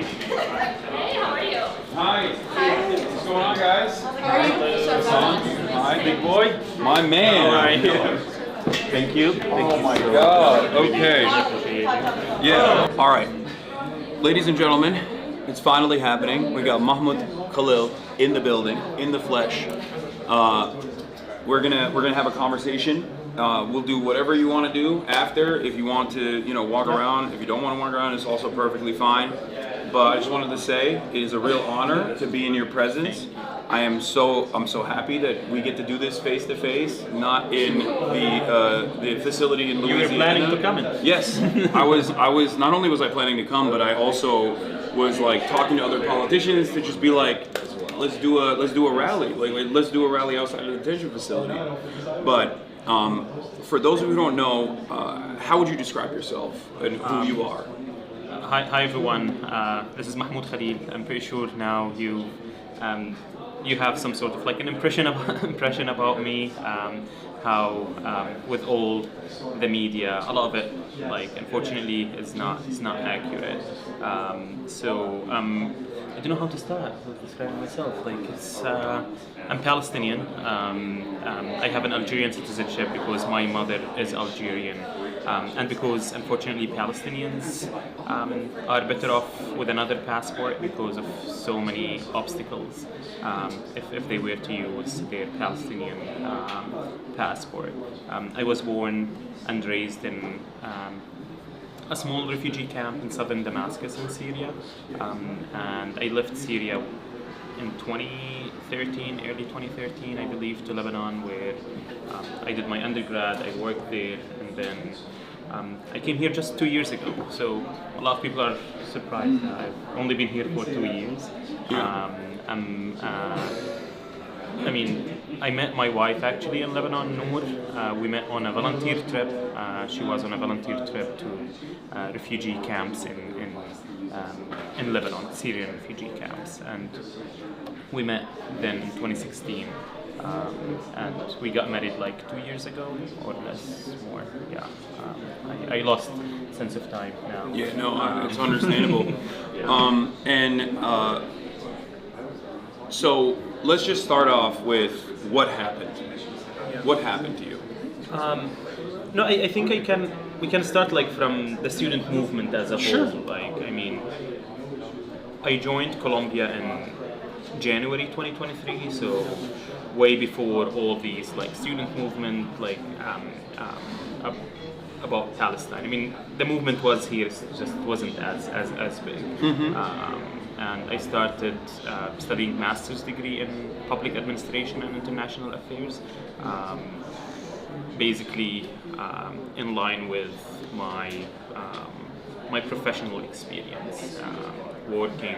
how are you? Hi. What's going on, guys? Hassan. Hi, big boy. My man. All right. Thank you. Oh my God. Okay. Yeah. All right. Ladies and gentlemen, it's finally happening. We got Mahmoud Khalil in the building, in the flesh. We're gonna have a conversation. We'll do whatever you want to do after. If you want to, walk around. If you don't want to walk around, it's also perfectly fine. But I just wanted to say it is a real honor to be in your presence. I'm so happy that we get to do this face to face, not in the facility in Louisiana. You were planning to come in? Yes, I was. Not only was I planning to come, but I also was like talking to other politicians to just be like, let's do a rally. Let's do a rally outside of the detention facility. But for those of you who don't know, how would you describe yourself and who you are? Hi everyone. This is Mahmoud Khalil. I'm pretty sure now you have some sort of like an impression about me. How with all the media, a lot of it, like unfortunately, is not accurate. I don't know how to start with describing myself. Like I'm Palestinian. I have an Algerian citizenship because my mother is Algerian, and because unfortunately Palestinians are better off with another passport because of so many obstacles. If they were to use their Palestinian passport, I was born and raised in a small refugee camp in southern Damascus in Syria, and I left Syria in 2013, early 2013, I believe, to Lebanon, where I did my undergrad. I worked there, and then I came here just 2 years ago. So a lot of people are surprised that I've only been here for 2 years. I met my wife actually in Lebanon, Noor. We met on a volunteer trip. She was on a volunteer trip to refugee camps in Lebanon, Syrian refugee camps, and we met then in 2016. And we got married like 2 years ago, or less, more. Yeah, I lost sense of time now. Yeah, no, it's understandable. Yeah. So let's just start off with what happened. What happened to you? No, I think we can start like from the student movement as a Sure. whole. Like, I mean, I joined Colombia in January 2023, so way before all these like student movement, like about Palestine. I mean, the movement was here, it just wasn't as big. Mm-hmm. And I started studying master's degree in public administration and international affairs, basically in line with my professional experience, working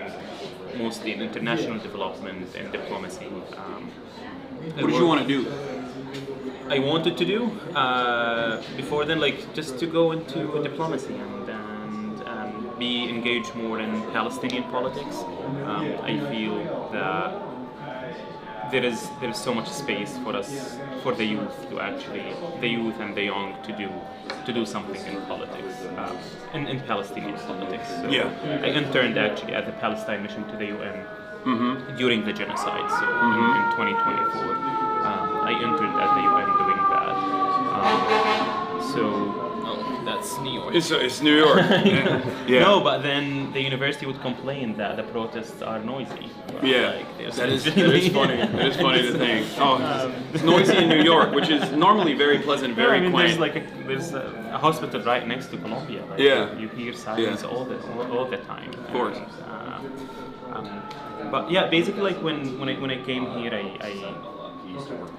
mostly in international development and diplomacy. What did you want to do? I wanted to do before then, like just to go into diplomacy and be engaged more in Palestinian politics. I feel that there is so much space for us, for the youth to actually, the youth and the young to do something in politics, in Palestinian politics. So Yeah. I interned actually at the Palestine mission to the UN during the genocide. So in 2024, I entered at the UN doing that. That's New York. It's New York. Yeah. No, but then the university would complain that the protests are noisy. Well, Yeah, like, that is funny. That is funny to think. Oh, it's noisy in New York, which is normally very pleasant, very quaint. There's a hospital right next to Columbia. Like, Yeah. you hear sirens all the time. Of course. But yeah, basically, like when I came here,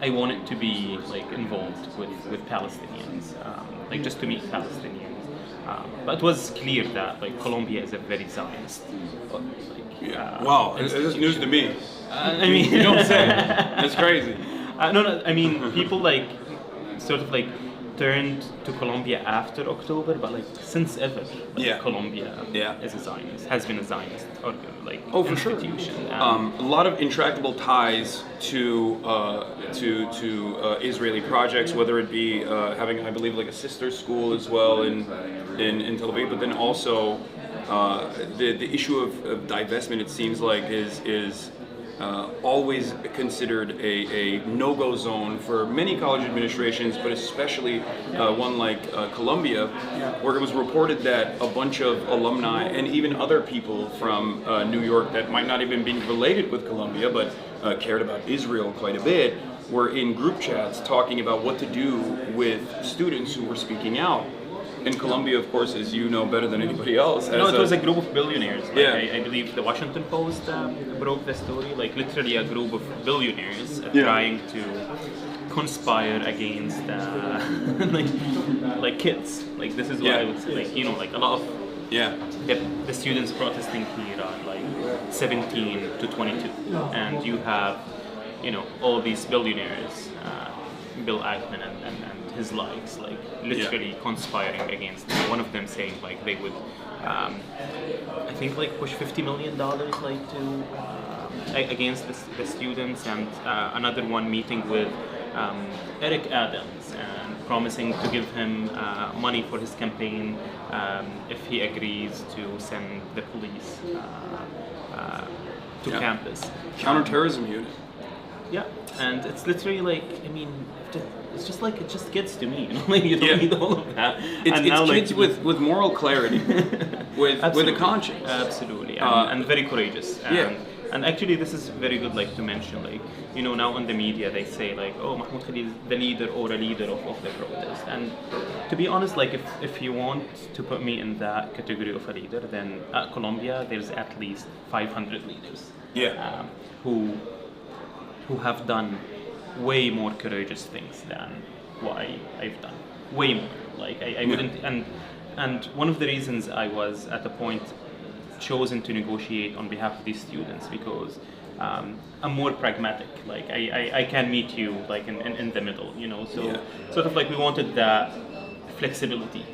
I wanted to be like involved with Palestinians, like just to meet Palestinians. But it was clear that like Colombia is a very Zionist. Wow, this is news to me. I mean, You don't say. That's crazy. No. I mean, people like sort of like turned to Colombia after October, but like since ever, like, Yeah. Colombia Yeah. is a Zionist, has been a Zionist or like For sure. institution. A lot of intractable ties to Israeli projects, whether it be having, I believe, like a sister school as well in Tel Aviv, but then also the issue of divestment, it seems like, is always considered a no-go zone for many college administrations, but especially one like Columbia, where it was reported that a bunch of alumni and even other people from New York that might not even be related with Columbia, but cared about Israel quite a bit, were in group chats talking about what to do with students who were speaking out. And Columbia, of course, as you know better than anybody else, No, it was a group of billionaires. Like, Yeah. I believe the Washington Post broke the story. Like literally a group of billionaires trying to conspire against like kids. Like this is what I would say. Like like a lot of the students protesting here are like 17 to 22, and you have all these billionaires, Bill Ackman and his likes, like literally conspiring against them. One of them saying like they would, I think like push $50 million like to against the students, and another one meeting with Eric Adams and promising to give him money for his campaign if he agrees to send the police to campus. Counterterrorism unit. Yeah, and it's literally like, I mean, it's just like, it just gets to me, like you don't need all of that. It's now, kids with moral clarity, with a conscience. Absolutely, and very courageous. And actually, this is very good, like to mention, like now on the media they say like, oh, Mahmoud Khalil is the leader or a leader of the protest. And to be honest, like if you want to put me in that category of a leader, then at Columbia there's at least 500 leaders. Who have done way more courageous things than what I've done. Way more. Like I wouldn't, and one of the reasons I was at the point chosen to negotiate on behalf of these students, because I'm more pragmatic. Like I can meet you like in the middle, so sort of like we wanted that flexibility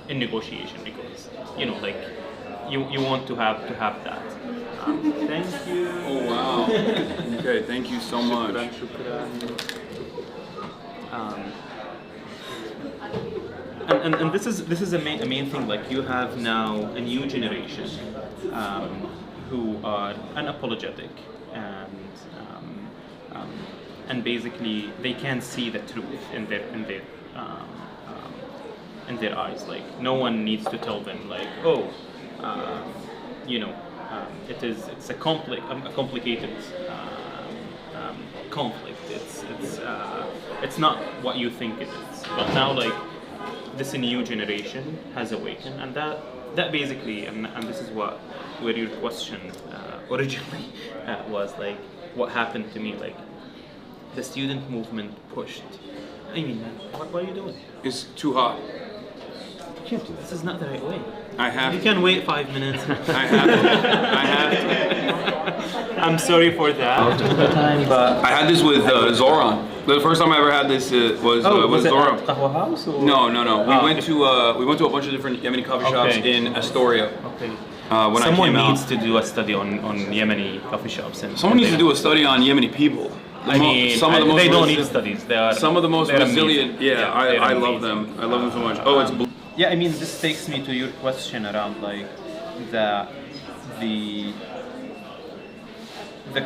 in negotiation, because like you want to have that. Thank you. Oh wow. Okay, thank you so much. And this is a main thing. Like you have now a new generation who are unapologetic and basically they can see the truth in their eyes. Like no one needs to tell them like, oh, it's a complicated conflict. It's not what you think it is. But now like this new generation has awakened, and that basically, and this is where your question originally was like, what happened to me? Like the student movement pushed. I mean, man, what are you doing? It's too hot. You can't do this. This is not the right way. I have. You can wait 5 minutes. I have to. I'm sorry for that. But I had this with Zoran. The first time I ever had this was Zoran. It at Qahwa House? Or? No. We went to a bunch of different Yemeni coffee shops in Astoria. Okay. When Someone I came needs out. to do a study on Yemeni coffee shops. Someone needs to do a study on Yemeni people. They don't need studies. They are some of the most resilient. amazing. I love them. I love them so much. Oh, it's. Yeah, I mean, this takes me to your question around like the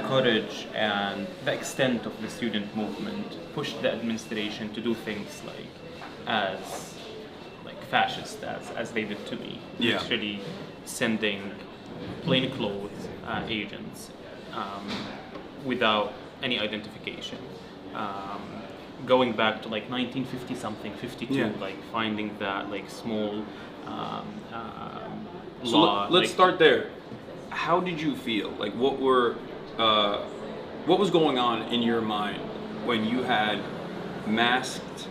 courage and the extent of the student movement pushed the administration to do things as fascist as they did to me. Yeah. Literally sending plainclothes agents without any identification. Going back to like 1950 something, 52, like finding that like small So law. let's start there. How did you feel? Like what was going on in your mind when you had masked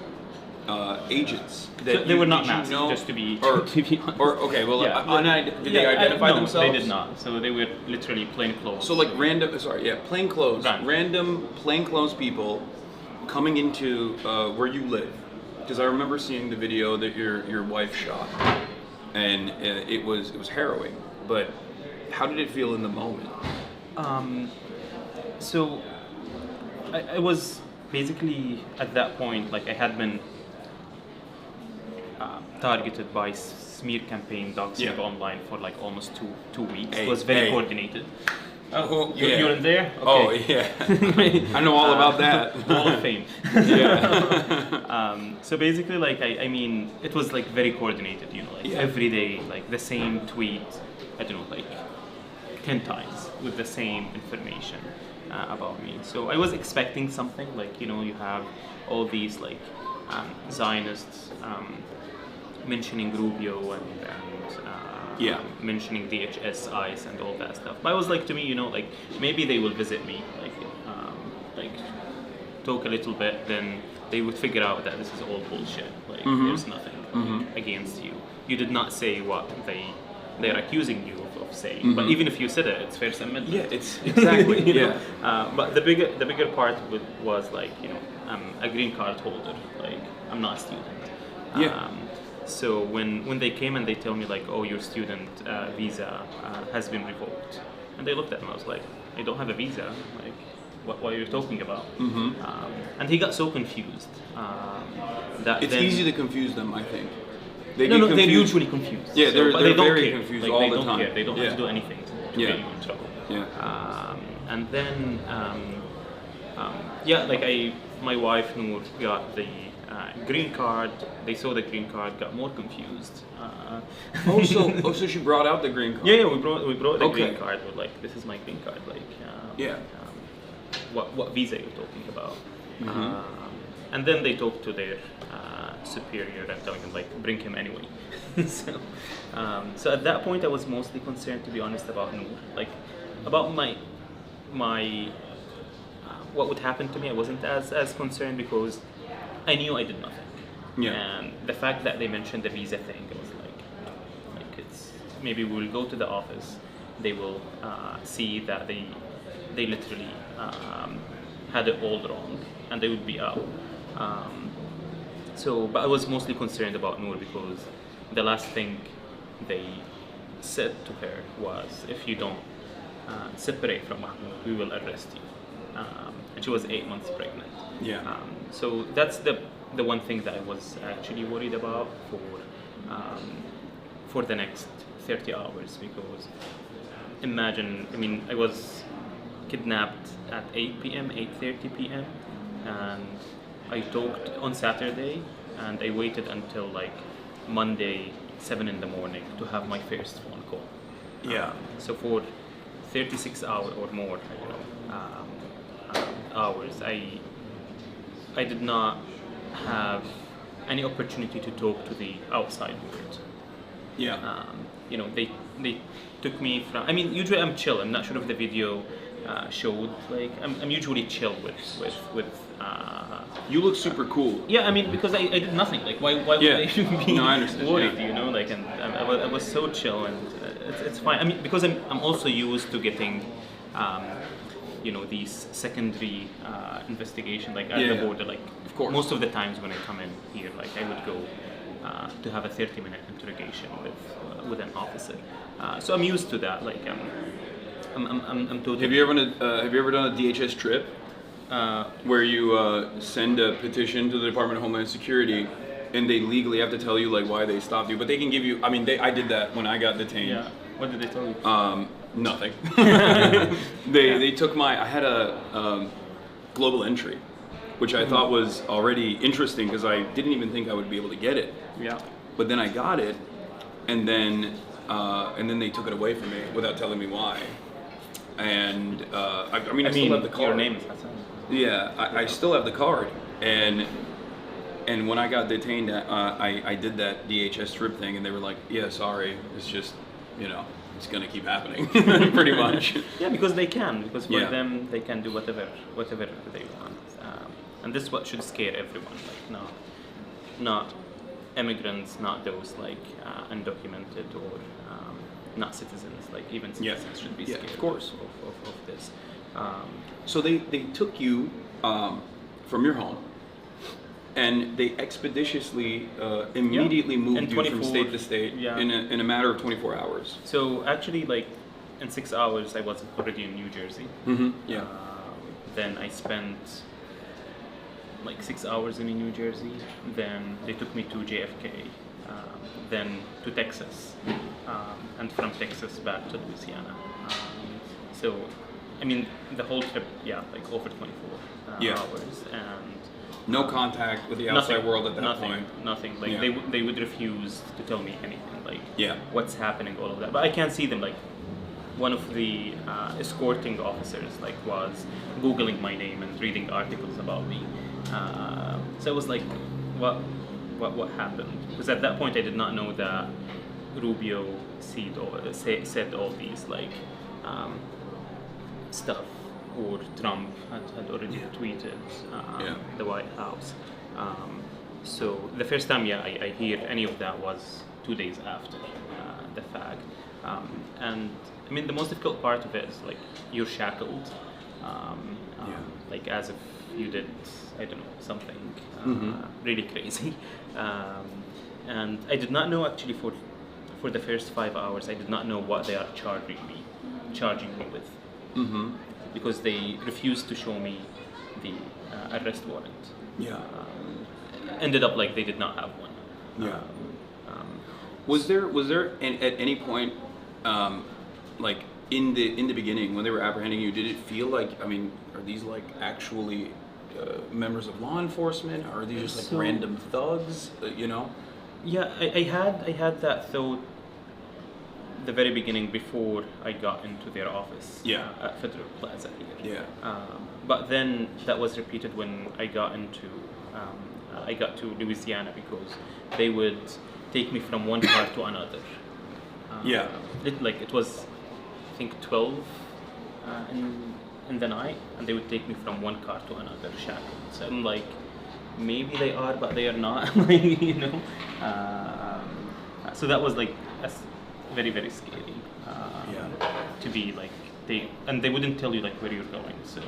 agents? So they were not masked, just to be honest. Okay, well, did they identify no, themselves? They did not. So they were literally plainclothes. So like plainclothes, random plainclothes people coming into where you live. Because I remember seeing the video that your wife shot, and it was harrowing. But how did it feel in the moment? So I was basically at that point, like I had been targeted by smear campaign doxing online for like almost two weeks. Hey, It was very hey. coordinated. Oh, You're in there? Oh Okay. yeah, I know all about that. Wall of Fame. Yeah. So basically, like I mean, it was like very coordinated. You know, like Yeah. every day, like the same tweet. I don't know, like 10 times with the same information about me. So I was expecting something like, you know, you have all these like Zionists mentioning Rubio and mentioning DHS, ICE, and all that stuff. But I was like, to me, you know, like maybe they will visit me, like talk a little bit, then they would figure out that this is all bullshit. Like there's nothing against you. You did not say what they're accusing you of saying. But even if you said it, it's First Amendment. Yeah, it's exactly. You know? Yeah. But the bigger part was like, you know, I'm a green card holder. Like I'm not a student. Yeah. So when they came and they tell me like, oh, your student visa has been revoked, and they looked at me, I was like, I don't have a visa. Like, what are you talking about? And he got so confused. That It's then, easy to confuse them, I think. They no, get no, they're confused. usually confused. Yeah, So, but they don't very care. confused Like, all they the don't time. care. They don't have to do anything to get you in trouble. Yeah. And then, like my wife Noor got the green card. They saw the green card, got more confused. So she brought out the green card. Yeah, we brought the Okay. green card. We're like, this is my green card. Like, what visa you're talking about? And then they talked to their superior and telling them like, bring him anyway. So at that point, I was mostly concerned, to be honest, about Noor. Like about my what would happen to me. I wasn't as concerned because I knew I did nothing. Yeah. And the fact that they mentioned the visa thing, I was like it's maybe we'll go to the office. They will see that they literally had it all wrong, and they would be out. But I was mostly concerned about Noor because the last thing they said to her was, if you don't separate from Mahmoud, we will arrest you. And she was 8 months pregnant. Yeah. So that's the one thing that I was actually worried about for the next 30 hours, because imagine, I mean, I was kidnapped at 8 p.m., 8:30 p.m. and I talked on Saturday, and I waited until like Monday 7 in the morning to have my first phone call. Yeah. So for 36 hours or more, hours, I did not have any opportunity to talk to the outside world. Yeah. You know, they took me from. I mean, usually I'm chill. I'm not sure if the video showed. Like, I'm usually chill with. You look super cool. Yeah, I mean, because I did nothing. Like, why would they be No, I understand, worried? yeah. You know, like, and I was so chill, and it's fine. I mean, because I'm also used to getting. You know, these secondary investigation, like at the border, like of course. most of the times when I come in here, like I would go to have a 30-minute interrogation with an officer. So I'm used to that. Like I'm totally. Have you ever done a DHS trip where you send a petition to the Department of Homeland Security, and they legally have to tell you like why they stopped you, but they can give you. I mean, I did that when I got detained. Yeah. What did they tell you? Nothing. They took I had a global entry, which I thought was already interesting because I didn't even think I would be able to get it. Yeah. But then I got it, and then they took it away from me without telling me why. And I mean, I still have the card. Your name is Hasan. Yeah, I still have the card, and when I got detained, I did that DHS trip thing, and they were like, "Yeah, sorry, it's just, you know, it's gonna keep happening," pretty much. Yeah, because they can. Because for Yeah. them, they can do whatever they want, and this is what should scare everyone. Like, not immigrants, not those like undocumented or not citizens. Like even citizens should be scared. Of course. Of this. So they took you from your home, and they expeditiously immediately moved you from state to state in a matter of 24 hours. So actually, like in 6 hours, I was already in New Jersey. Yeah. Then I spent like 6 hours in New Jersey. Then they took me to JFK. then to Texas, and from Texas back to Louisiana. So, I mean, the whole trip, like over 24 hours, and no contact with the outside world at that nothing, point. Nothing. Like they would refuse to tell me anything. Like what's happening, all of that. But I can't see them. Like one of the escorting officers was Googling my name and reading articles about me. So it was like, what happened? Because at that point I did not know that Rubio said all these stuff, or Trump had already tweeted the White House. So the first time I hear any of that was 2 days after the fact. And I mean, the most difficult part of it is you're shackled, as if you did, I don't know, something really crazy. And I did not know actually for the first 5 hours, I did not know what they are charging me with. Because they refused to show me the arrest warrant. Ended up they did not have one. Was there at any point, in the beginning when they were apprehending you, did it feel like, I mean, are these actually members of law enforcement? Or are these just random thugs? Yeah, I had that thought the very beginning before I got into their office at Federal Plaza here. But then that was repeated when I got to Louisiana, because they would take me from one car to another. It was, I think, 12 in the night, and they would take me from one car to another shackled. So I'm like, maybe they are, but they are not. So that was very, very scary. To be they wouldn't tell you where you're going. So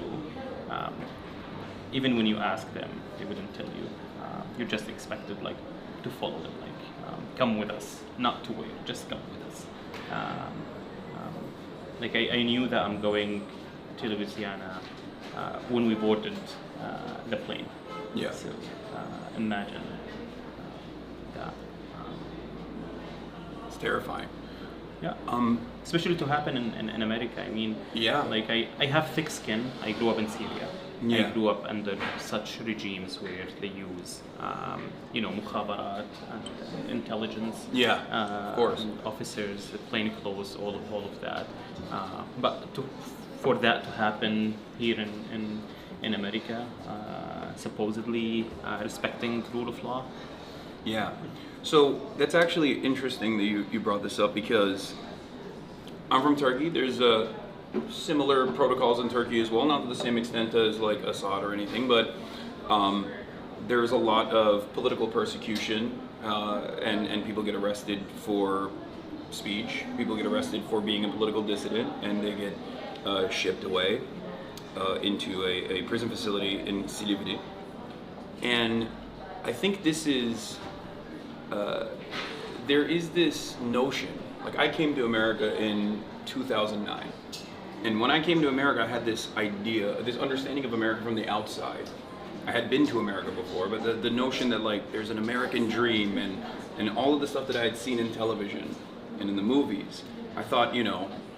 even when you ask them, they wouldn't tell you. You're just expected to follow them. Come with us, not to wait, just come with us. I knew that I'm going to Louisiana when we boarded the plane. So imagine that. It's terrifying. Especially to happen in America. I mean, I have thick skin. I grew up in Syria. I grew up under such regimes where they use, mukhabarat and intelligence. Of course. Officers, plain clothes, all of that. But for that to happen here in America, supposedly respecting the rule of law. So that's actually interesting that you brought this up, because I'm from Turkey. There's similar protocols in Turkey as well, not to the same extent as Assad or anything, but there's a lot of political persecution, and people get arrested for speech. People get arrested for being a political dissident, and they get shipped away into a prison facility in Silivri. And I think this is there is this notion, I came to America in 2009, and when I came to America, I had this idea, this understanding of America from the outside. I had been to America before, but the notion that there's an American dream and all of the stuff that I had seen in television and in the movies, I thought,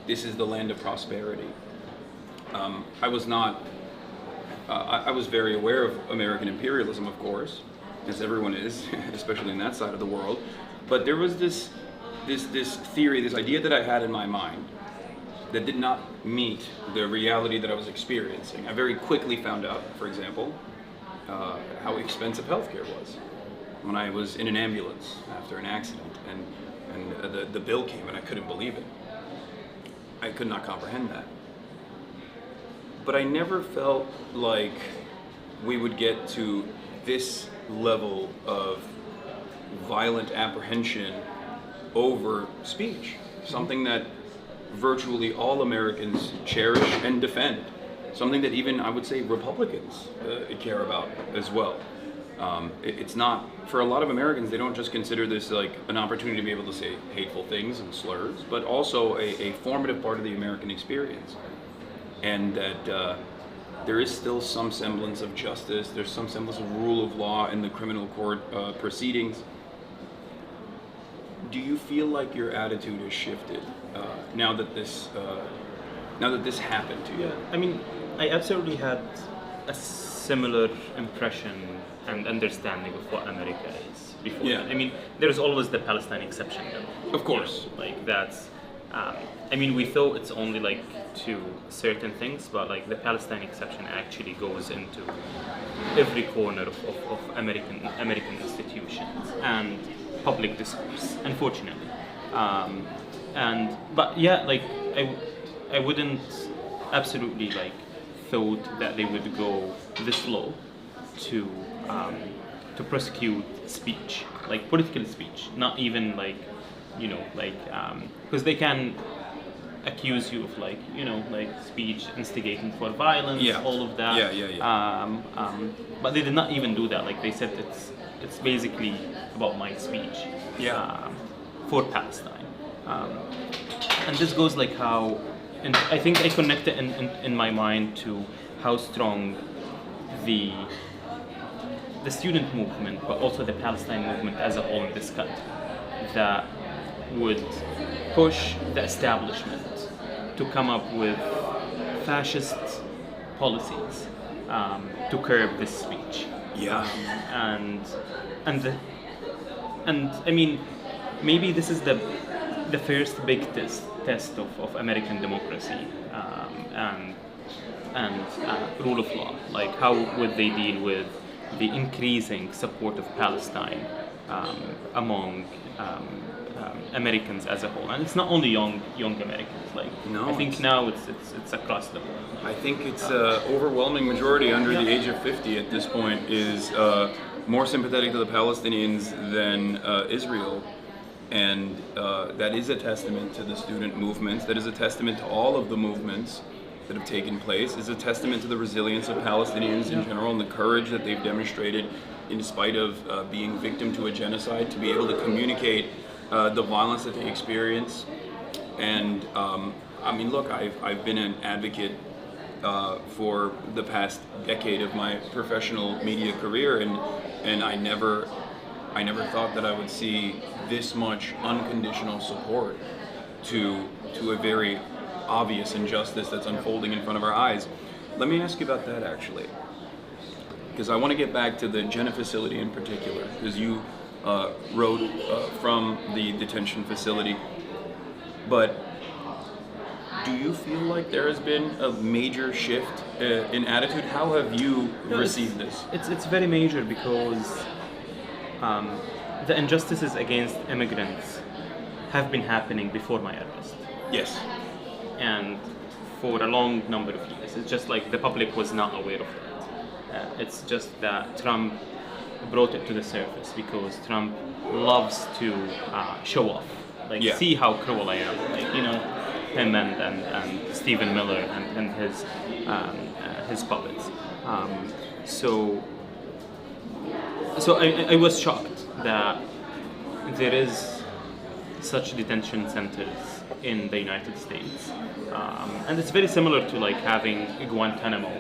this is the land of prosperity. I was not, I was very aware of American imperialism, of course, as everyone is, especially in that side of the world. But there was this theory, this idea that I had in my mind that did not meet the reality that I was experiencing. I very quickly found out, for example, how expensive healthcare was when I was in an ambulance after an accident, and the bill came and I couldn't believe it. I could not comprehend that. But I never felt like we would get to this level of violent apprehension over speech, something that virtually all Americans cherish and defend, something that even, I would say, Republicans care about as well. It's not, for a lot of Americans, they don't just consider this an opportunity to be able to say hateful things and slurs, but also a formative part of the American experience. And that there is still some semblance of justice, there's some semblance of rule of law in the criminal court proceedings. do you feel like your attitude has shifted now that this happened to you? Yeah, I mean, I absolutely had a similar impression and understanding of what America is before. Yeah. I mean, there's always the Palestine exception, though. Of course. You know, like that's. I mean, we thought it's only like to certain things, but like the Palestine exception actually goes into every corner of American institutions and public discourse, unfortunately. But yeah, like I wouldn't absolutely like thought that they would go this low to prosecute speech, like political speech, not even like, you know, like because they can accuse you of like, you know, like speech instigating for violence, Yeah. all of that. But they did not even do that. Like they said, it's basically about my speech. Yeah. For Palestine. And this goes like how, and I think I connect it in my mind to how strong the student movement, but also the Palestine movement as a whole in this country, that would push the establishment to come up with fascist policies to curb this speech. Yeah. And I mean, maybe this is the first big test of American democracy and rule of law. Like, how would they deal with the increasing support of Palestine among Americans as a whole? And it's not only young Americans. Like, No, I think now it's across the board. I think it's overwhelming majority under the age of 50 at this point is more sympathetic to the Palestinians than Israel. And that is a testament to the student movements. That is a testament to all of the movements that have taken place. It's a testament to the resilience of Palestinians in general and the courage that they've demonstrated in spite of being victim to a genocide, to be able to communicate the violence that they experience. And I mean, look, I've been an advocate for the past decade of my professional media career, and I never thought that I would see this much unconditional support to a very obvious injustice that's unfolding in front of our eyes. Let me ask you about that, actually, because I want to get back to the Jenna facility in particular, because you wrote from the detention facility. But do you feel like there has been a major shift in attitude? How have you received this? It's very major because the injustices against immigrants have been happening before my arrest. Yes. And for a long number of years. It's just like the public was not aware of that. It's just that Trump brought it to the surface because Trump loves to show off. Like, see how cruel I am. Like, you know, him and Stephen Miller and his puppets. So I was shocked that there is such detention centers in the United States, and it's very similar to like having Guantanamo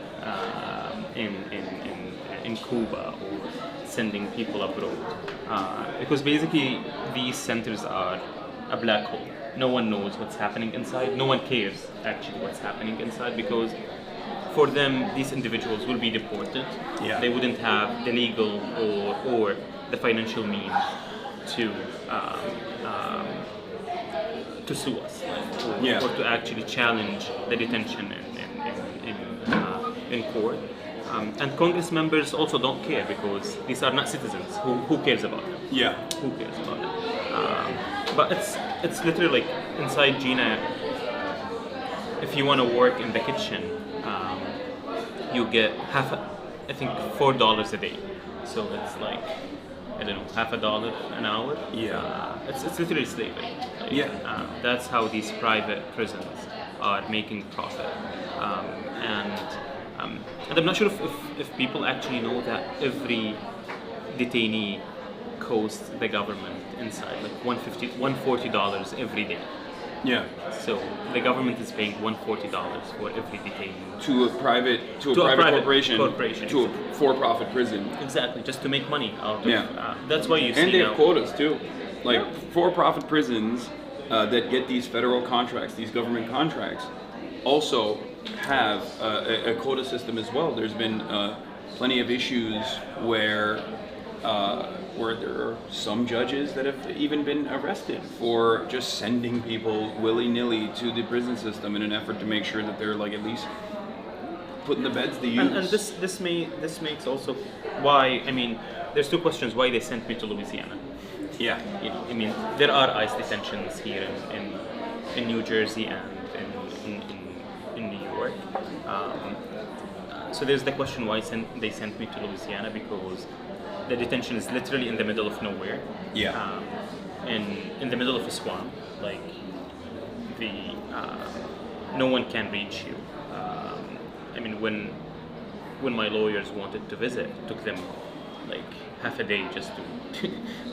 in Cuba, or sending people abroad, because basically these centers are a black hole. No one knows what's happening inside. No one cares actually what's happening inside, because for them these individuals will be deported. They wouldn't have the legal or the financial means to sue us, or to actually challenge the detention in court. And Congress members also don't care, because these are not citizens. Who cares about them? Who cares about it? But it's literally like inside Gina. If you want to work in the kitchen, you get I think $4 a day. So it's like, I don't know, $50 an hour. It's literally slavery. Like, that's how these private prisons are making profit. And I'm not sure if people actually know that every detainee costs the government inside like $140 every day. So the government is paying $140 for every detainee to a private corporation, to a for-profit prison. Exactly, just to make money out of. That's why you see and they now, have quotas too. Like for-profit prisons that get these federal contracts, these government contracts, also have a quota system as well. There's been plenty of issues where there are some judges that have even been arrested for just sending people willy-nilly to the prison system in an effort to make sure that they're like at least putting the beds to use. And this makes also why, I mean, there's two questions why they sent me to Louisiana. Yeah. You know, I mean, there are ICE detentions here in New Jersey and in New York. So there's the question why they sent me to Louisiana, because the detention is literally in the middle of nowhere. Yeah. In the middle of a swamp, like no one can reach you. I mean, when my lawyers wanted to visit, it took them like half a day just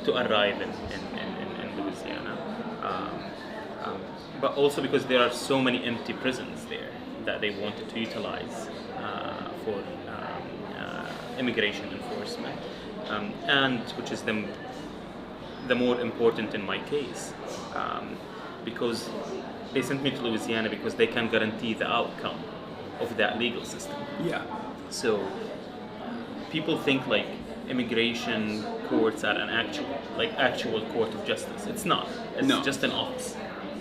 to arrive in Louisiana. But also because there are so many empty prisons there that they wanted to utilize for immigration enforcement, and which is the more important in my case, because they sent me to Louisiana because they can guarantee the outcome of that legal system. Yeah. So people think like immigration courts are an actual court of justice. It's not. It's just an office.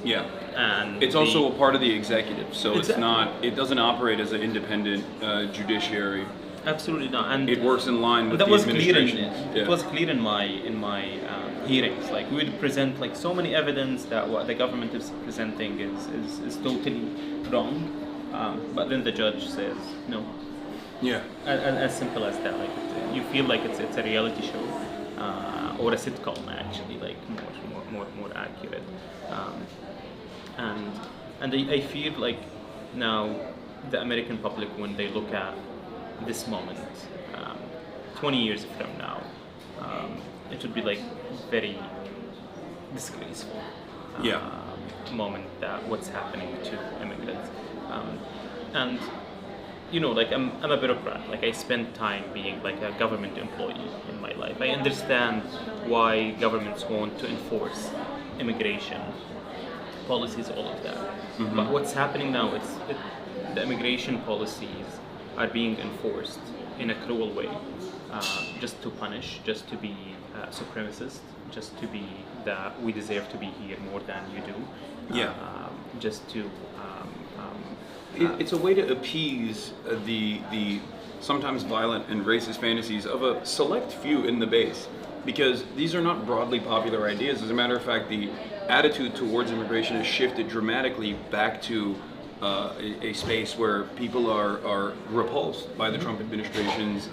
Yeah. And it's also a part of the executive, so it's Exactly. not. It doesn't operate as an independent judiciary. Absolutely not. And It works in line with that the was clear. administration. It was clear in my hearings. Like we would present like so many evidence that what the government is presenting is totally wrong. But then the judge says no. Yeah. As simple as that. Like you feel like it's a reality show or a sitcom actually, like more accurate. And I feel like now the American public, when they look at this moment, 20 years from now, it would be like very disgraceful moment that what's happening to immigrants. And you know, like I'm a bureaucrat. Like I spent time being like a government employee in my life. I understand why governments want to enforce immigration policies, all of that. Mm-hmm. But what's happening now is the immigration policies are being enforced in a cruel way, just to punish, just to be supremacist, just to be that we deserve to be here more than you do. Yeah. Just to. It's a way to appease the sometimes violent and racist fantasies of a select few in the base, because these are not broadly popular ideas. As a matter of fact, the attitude towards immigration has shifted dramatically back to a space where people are repulsed by the Trump administration's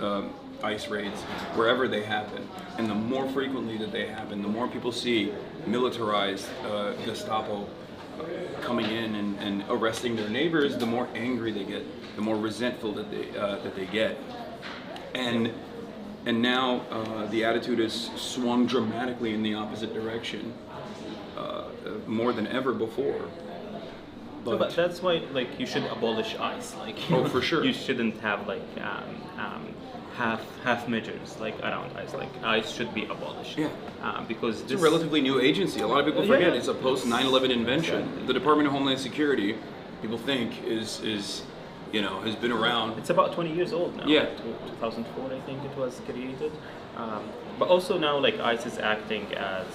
ICE raids wherever they happen. And the more frequently that they happen, the more people see militarized Gestapo coming in and arresting their neighbors, the more angry they get, the more resentful that they get. And now the attitude has swung dramatically in the opposite direction, more than ever before. But that's why, like, you should abolish ICE. Like, for sure. You shouldn't have like half measures like around ICE. Like, ICE should be abolished. Yeah. Because It's a relatively new agency. A lot of people forget it's a post 9/11 invention. Exactly. The Department of Homeland Security, people think is has been around. It's about 20 years old now. Yeah. Like, 2004, I think it was created. But also now, like, ICE is acting as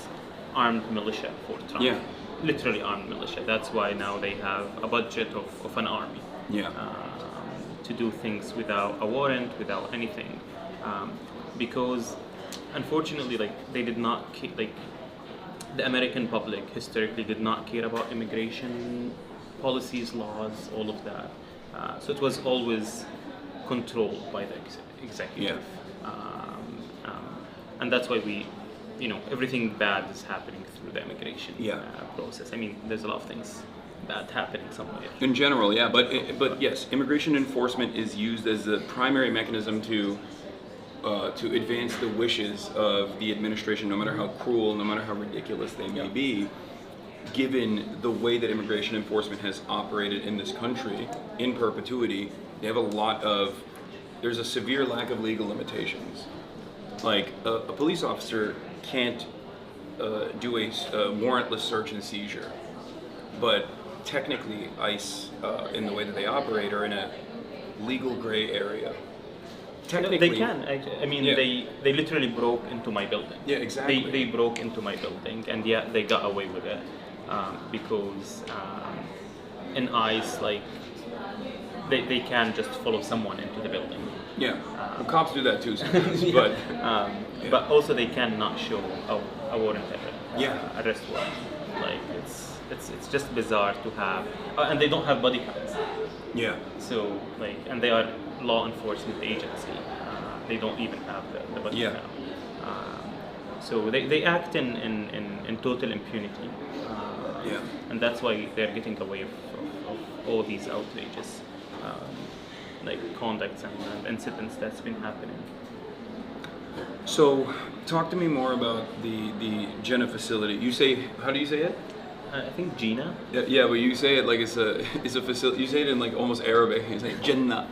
armed militia for Trump. Yeah. Literally armed militia. That's why now they have a budget of an army. Yeah. To do things without a warrant, without anything, because unfortunately, like, they did not like the American public historically did not care about immigration policies, laws, all of that. So it was always controlled by the executive, and that's why everything bad is happening through the immigration process. I mean, there's a lot of things bad happening somewhere. In general, yeah, but yes, immigration enforcement is used as the primary mechanism to advance the wishes of the administration, no matter how cruel, no matter how ridiculous they may be, given the way that immigration enforcement has operated in this country in perpetuity. They have there's a severe lack of legal limitations. Like a police officer can't do a warrantless search and seizure, but technically ICE, in the way that they operate, are in a legal gray area. Technically, they can. I mean, yeah. they literally broke into my building. Yeah, exactly. They broke into my building, and yeah, they got away with it because in ICE, like they can just follow someone into the building. Yeah, well, cops do that too sometimes, but but also they cannot show a warrant arrest warrant. Like it's just bizarre to have, and they don't have body cams. yeah, So like, and they are law enforcement agency. They don't even have the body Yeah. cam. So they act in total impunity. Yeah. And that's why they're getting away of all these outrageous like conducts and incidents that's been happening. So, talk to me more about the Jenna facility. You say, how do you say it? I think Gina. Yeah, but you say it like it's a facility. You say it in like almost Arabic. You say Jenna.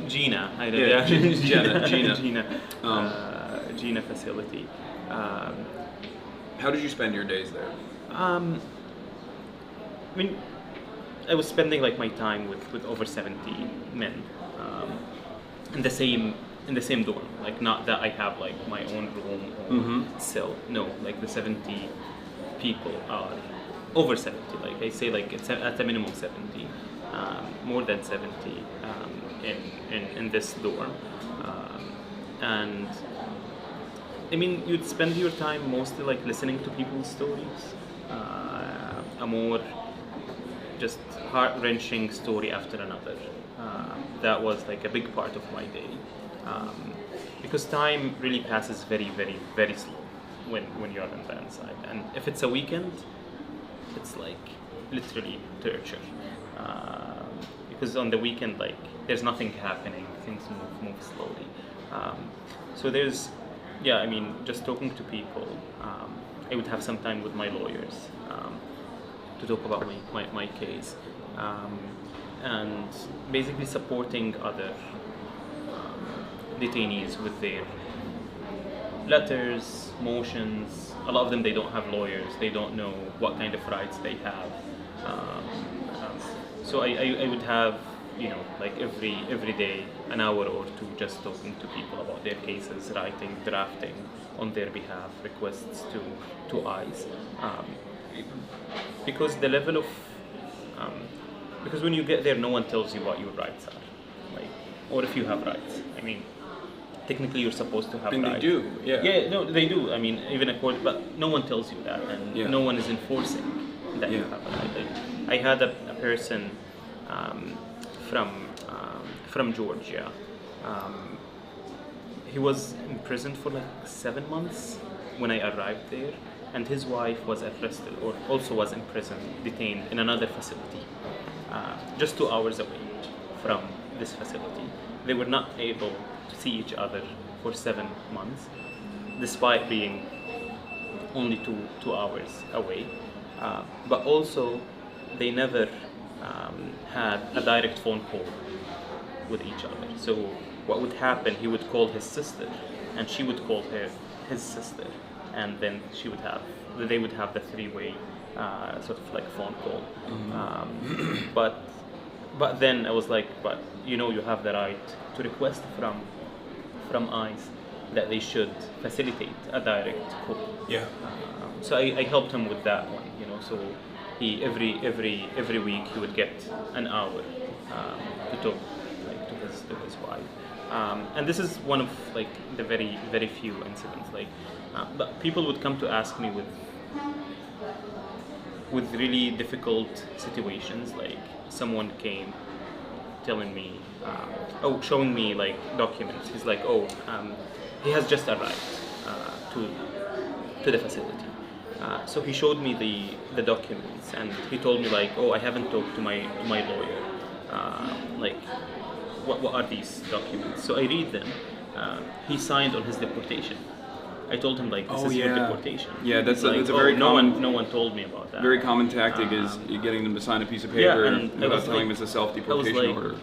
Gina. I don't Yeah, know. Gina. Gina. Gina facility. How did you spend your days there? I mean, I was spending like my time with over 70 men in the same dorm. Like, not that I have like my own room or cell. No, like the 70 people are over 70. Like I say, like it's at a minimum 70, more than 70 in this dorm, and I mean, you'd spend your time mostly like listening to people's stories. A more just heart-wrenching story after another. That was like a big part of my day, because time really passes very, very, very slow when you're on the inside. And if it's a weekend, it's like literally torture, because on the weekend, like there's nothing happening, things move slowly. So there's, yeah, I mean, just talking to people. I would have some time with my lawyers to talk about my case, and basically supporting other detainees with their letters, motions. A lot of them, they don't have lawyers, they don't know what kind of rights they have. So I would have, you know, like every day an hour or two just talking to people about their cases, writing, drafting on their behalf requests to ICE, because the level of because when you get there, no one tells you what your rights are, like, or if you have rights. I mean, technically you're supposed to have And rights. they do, yeah. Yeah, no, they do. I mean, even a court, but no one tells you that, and Yeah. no one is enforcing that you Yeah. have a right. I had a person from Georgia. He was imprisoned for like 7 months when I arrived there, and his wife was arrested, or also was in prison, detained in another facility, just 2 hours away from this facility. They were not able to see each other for 7 months, despite being only two hours away. But also, they never had a direct phone call with each other. So what would happen, he would call his sister, and she would call his sister, and then they would have the three-way sort of like phone call. But then I was like, but you know, you have the right to request from ICE that they should facilitate a direct call. Yeah. So I helped him with that one, you know. So he every week he would get an hour to talk, like, to his wife. And this is one of like the very few incidents. Like, but people would come to ask me with really difficult situations. Like, someone came telling me, showing me like documents. He's like, he has just arrived to the facility. So he showed me the documents, and he told me like, I haven't talked to my lawyer. Like, what are these documents? So I read them. He signed on his deportation. I told him like, this is your deportation. Yeah, that's He's a very common. No one told me about that. Very common tactic is you're getting them to sign a piece of paper without telling them it's a self-deportation I was like, order.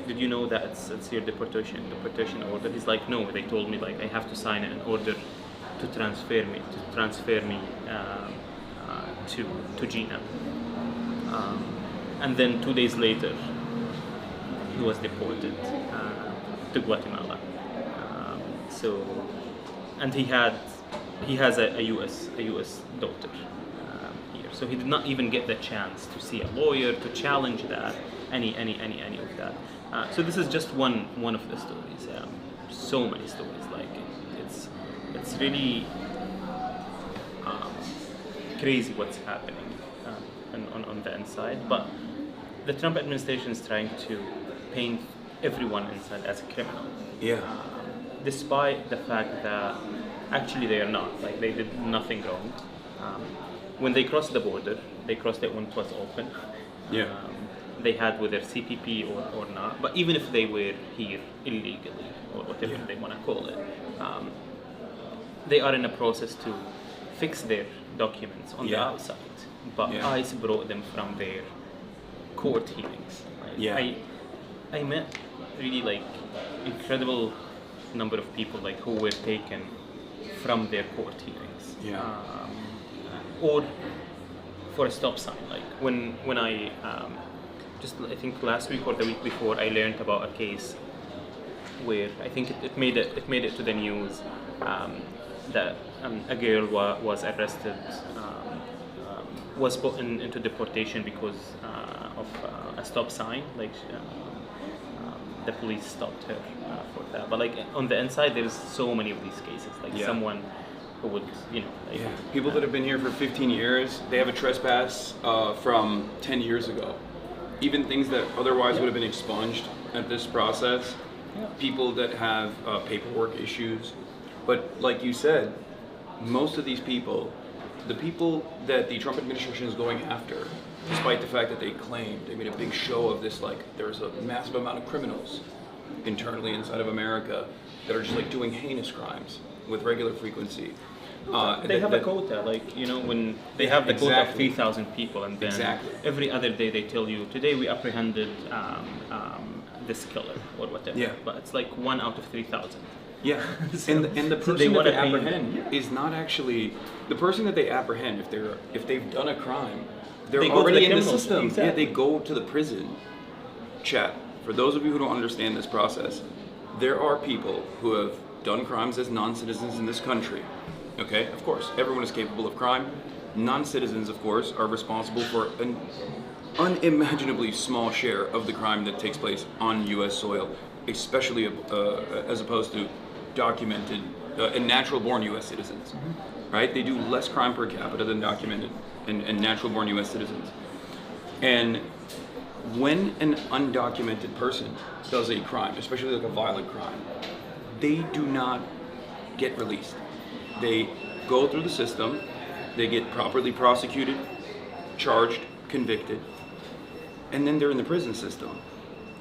Did you know that it's your deportation order? He's like, no, they told me like I have to sign it in order to transfer me to Gina. And then 2 days later, he was deported to Guatemala. And he has a U.S. daughter here, so he did not even get the chance to see a lawyer to challenge that, any of that. So this is just one of the stories. So many stories like it. It's really crazy what's happening on the inside, but the Trump administration is trying to paint everyone inside as a criminal. Yeah. Despite the fact that actually they are not. Like, they did nothing wrong. When they crossed the border, they crossed it when it was open. Yeah. They had whether CPP or not, but even if they were here illegally or whatever they want to call it, they are in a process to fix their documents on the outside. But ICE brought them from their court hearings. I met really like incredible number of people like who were taken from their court hearings, or for a stop sign. Like when I I think last week or the week before, I learned about a case where I think it made it to the news that a girl was arrested, was put into deportation because of a stop sign. Like the police stopped her for that. But like on the inside, there's so many of these cases. Like someone who would, people that have been here for 15 years, they have a trespass from 10 years ago. Even things that otherwise would have been expunged at this process. People that have paperwork issues. But like you said, most of these people, the people that the Trump administration is going after, despite the fact that they made a big show of this, like there's a massive amount of criminals internally inside of America that are just like doing heinous crimes with regular frequency. They have a quota, like, when they have the quota of 3,000 people, and then every other day they tell you, today we apprehended this killer or whatever. Yeah. But it's like 1 out of 3,000. Yeah, so and the person that they apprehend is not actually the person that they apprehend. If they've done a crime, they're already in the system. Exactly. Yeah, they go to the prison. Chat. For those of you who don't understand this process, there are people who have done crimes as non-citizens in this country. Okay, of course, everyone is capable of crime. Non-citizens, of course, are responsible for an unimaginably small share of the crime that takes place on U.S. soil, especially as opposed to documented and natural-born U.S. citizens. Right? They do less crime per capita than documented and natural-born U.S. citizens. And when an undocumented person does a crime, especially like a violent crime, they do not get released. They go through the system, they get properly prosecuted, charged, convicted, and then they're in the prison system.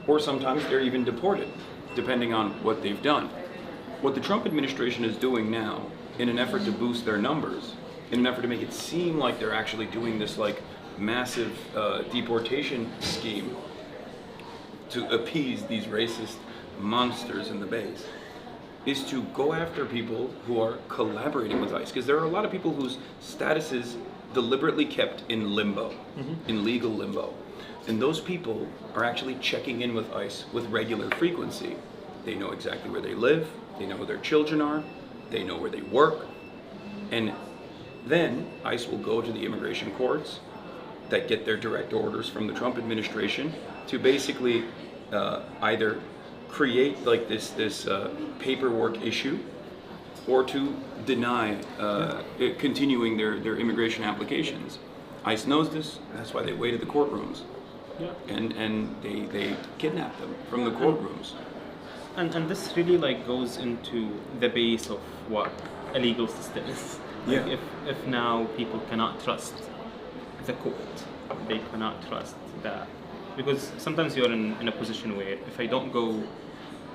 Or sometimes they're even deported, depending on what they've done. What the Trump administration is doing now, in an effort to boost their numbers, in an effort to make it seem like they're actually doing this like massive deportation scheme to appease these racist monsters in the base, is to go after people who are collaborating with ICE. Because there are a lot of people whose status is deliberately kept in limbo, in legal limbo. And those people are actually checking in with ICE with regular frequency. They know exactly where they live, they know who their children are, they know where they work. And then ICE will go to the immigration courts that get their direct orders from the Trump administration to basically either create like this paperwork issue, or to deny continuing their immigration applications. ICE knows this. That's why they wait at the courtrooms, and they kidnap them from the courtrooms. And this really like goes into the base of what a legal system is. Like if now people cannot trust the court, they cannot trust that. Because sometimes you're in a position where if I don't go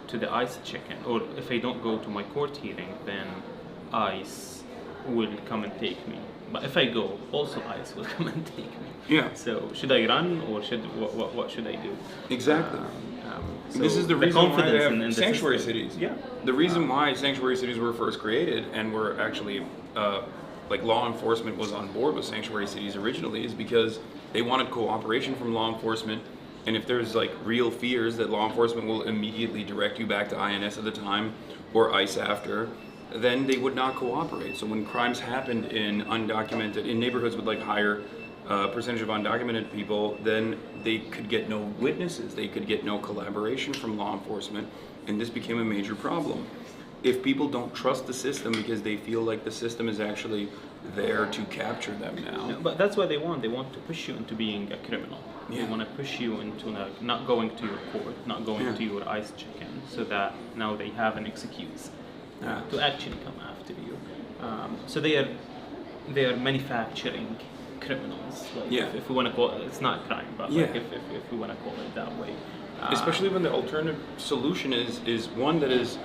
to the ICE check-in, or if I don't go to my court hearing, then ICE will come and take me but if I go, also ICE will come and take me. Yeah. So should I run or what should I do? Exactly. So This is the reason why confidence they have in the sanctuary system. cities. Yeah. The reason why sanctuary cities were first created and were actually like law enforcement was on board with sanctuary cities originally is because they wanted cooperation from law enforcement. And if there's like real fears that law enforcement will immediately direct you back to INS at the time or ICE after, then they would not cooperate. So when crimes happened in neighborhoods with like higher percentage of undocumented people, then they could get no witnesses, they could get no collaboration from law enforcement, and this became a major problem. If people don't trust the system because they feel like the system is actually there to capture them now. No, but that's what they want. They want to push you into being a criminal. Yeah. They want to push you into not going to your court, not going to your ICE check-in, so that now they have an excuse to actually come after you. So they are manufacturing criminals. Like if we want to call it, it's not crime, but like if we want to call it that way. Especially when the alternative solution is one that is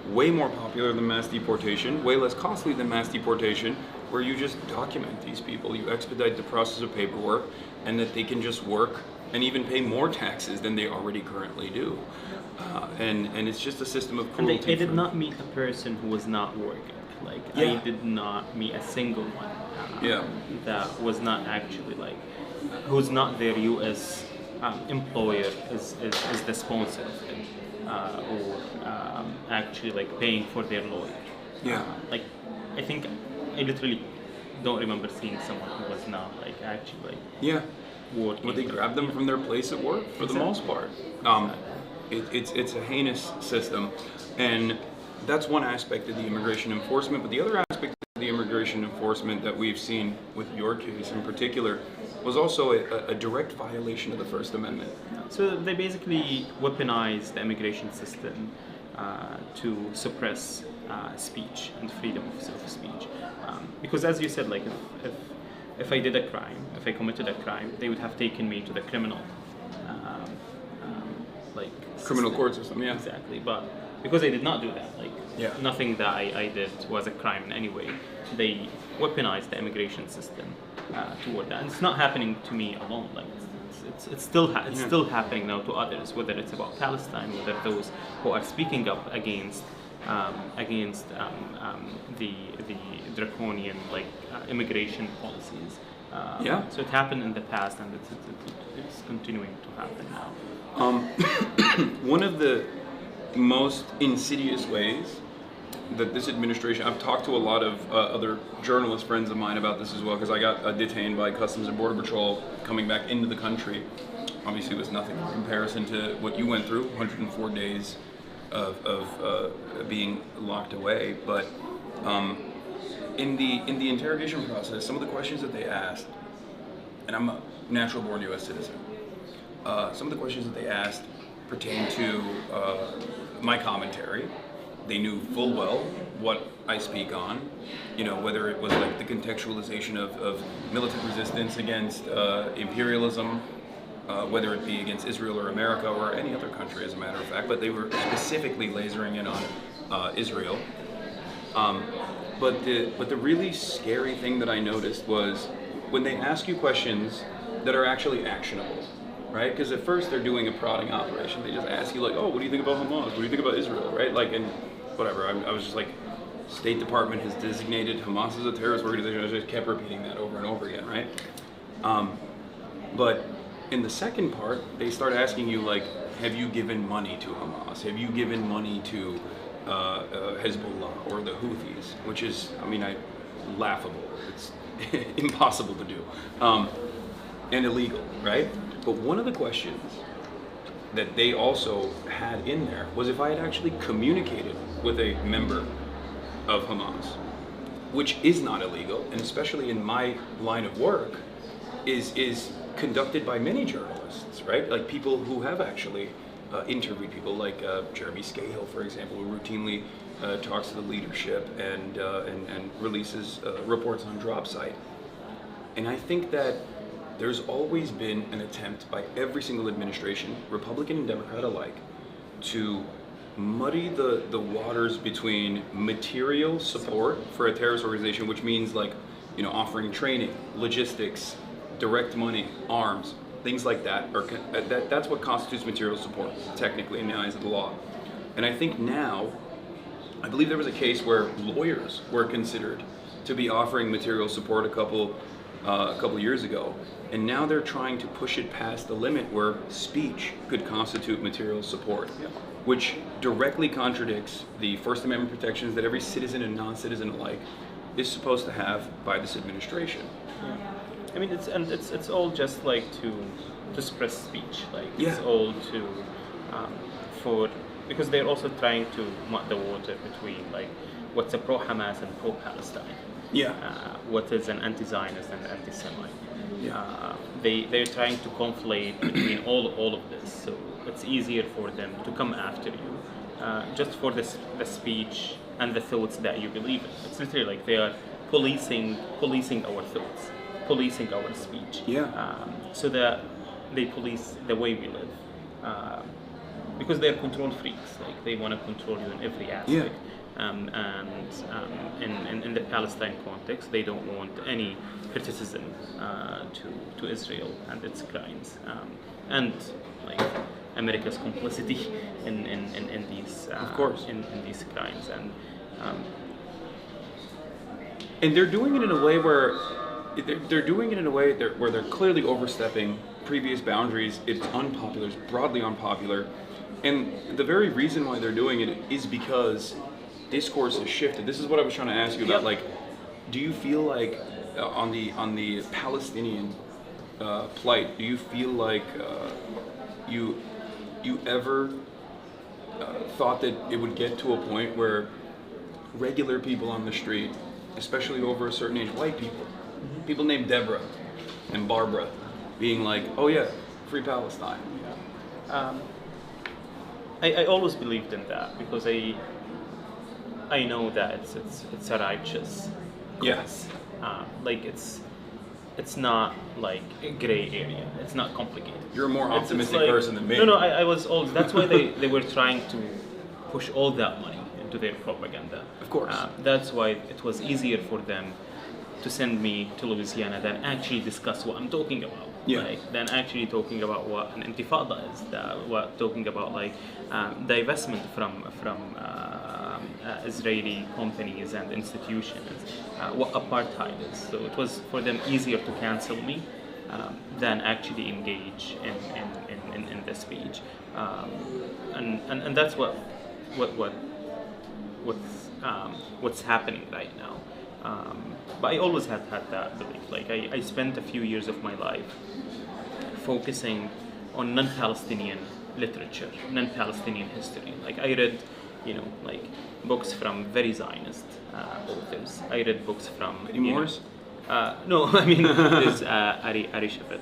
way more popular than mass deportation, way less costly than mass deportation, where you just document these people, you expedite the process of paperwork, and that they can just work and even pay more taxes than they already currently do. And it's just a system of cruelty. And I did not meet a person who was not working. Like I did not meet a single one that was not actually like, who's not their U.S. Employer is the sponsor of it, or actually like paying for their lawyer. Like I think I literally don't remember seeing someone who was not like actually like working. Would they grab them from their place at work for the most part? It's a heinous system, and that's one aspect of the immigration enforcement. But the other aspect of the immigration enforcement that we've seen with your case in particular was also a direct violation of the First Amendment. So they basically weaponized the immigration system to suppress speech and freedom of speech. Because as you said, like if I did a crime, if I committed a crime, they would have taken me to the criminal criminal court system. Yeah, exactly. But because I did not do that, like nothing that I did was a crime in any way, they weaponized the immigration system toward that. And it's not happening to me alone. Like it's still still happening now to others, whether it's about Palestine, whether those who are speaking up against the draconian immigration policies. So it happened in the past, and it's continuing to happen now. One of the most insidious ways that this administration, I've talked to a lot of other journalist friends of mine about this as well, because I got detained by Customs and Border Patrol coming back into the country. Obviously it was nothing in comparison to what you went through, 104 days of being locked away. But in the interrogation process, some of the questions that they asked, and I'm a natural born U.S. citizen, some of the questions that they asked pertain to my commentary. They knew full well what I speak on, whether it was like the contextualization of militant resistance against imperialism, whether it be against Israel or America or any other country, as a matter of fact, but they were specifically lasering in on Israel. But the really scary thing that I noticed was when they ask you questions that are actually actionable, right? Because at first they're doing a prodding operation. They just ask you like, oh, what do you think about Hamas? What do you think about Israel, right? Like, and whatever. I was just like, State Department has designated Hamas as a terrorist organization. I just kept repeating that over and over again, right? But in the second part, they start asking you like, have you given money to Hamas? Have you given money to Hezbollah or the Houthis? Which is, laughable. It's impossible to do, and illegal, right? But one of the questions that they also had in there was if I had actually communicated with a member of Hamas, which is not illegal, and especially in my line of work, is conducted by many journalists, right? Like people who have actually interviewed people, like Jeremy Scahill, for example, who routinely talks to the leadership and releases reports on Drop Site. And I think that there's always been an attempt by every single administration, Republican and Democrat alike, to muddy the waters between material support for a terrorist organization, which means like offering training, logistics, direct money, arms, things like that. That's what constitutes material support, technically, in the eyes of the law. And I think now, I believe there was a case where lawyers were considered to be offering material support a couple years ago, and now they're trying to push it past the limit where speech could constitute material support, which directly contradicts the First Amendment protections that every citizen and non-citizen alike is supposed to have by this administration. I mean, it's all just like to suppress speech, like it's Yeah. all to because they're also trying to mud the water between like what's a pro-Hamas and pro-Palestine. Yeah. What is an anti-Zionist and anti-Semite. Yeah. They're trying to conflate between all of this, so it's easier for them to come after you just for the speech and the thoughts that you believe in. It's literally like they are policing our thoughts, policing our speech. So that they police the way we live. Because they're control freaks, like they want to control you in every aspect. In the Palestine context, they don't want any criticism to Israel and its crimes, and like America's complicity in these of course in these crimes, and they're doing it in a way where where they're clearly overstepping previous boundaries. It's unpopular, it's broadly unpopular. And the very reason why they're doing it is because discourse has shifted. This is what I was trying to ask you about. Like, do you feel like on the Palestinian plight, do you feel like you ever thought that it would get to a point where regular people on the street, especially over a certain age, white people, people named Deborah and Barbara, being like, oh yeah, free Palestine? I always believed in that because I know that it's a righteous cause. Like it's not like a gray area. It's not complicated. You're a more optimistic like, person than me. No, I was always. That's why they were trying to push all that money into their propaganda. Of course. That's why it was easier for them to send me to Louisiana than actually discuss what I'm talking about. Than actually talking about what an intifada is, talking about like divestment from Israeli companies and institutions, what apartheid is. So it was for them easier to cancel me than actually engage in the speech, and that's what's happening right now. But I always had that belief. Like I spent a few years of my life focusing on non-Palestinian literature, non-Palestinian history. Like I read, like books from very Zionist authors. I read books from Morris? No, I mean there's Ari Shafet.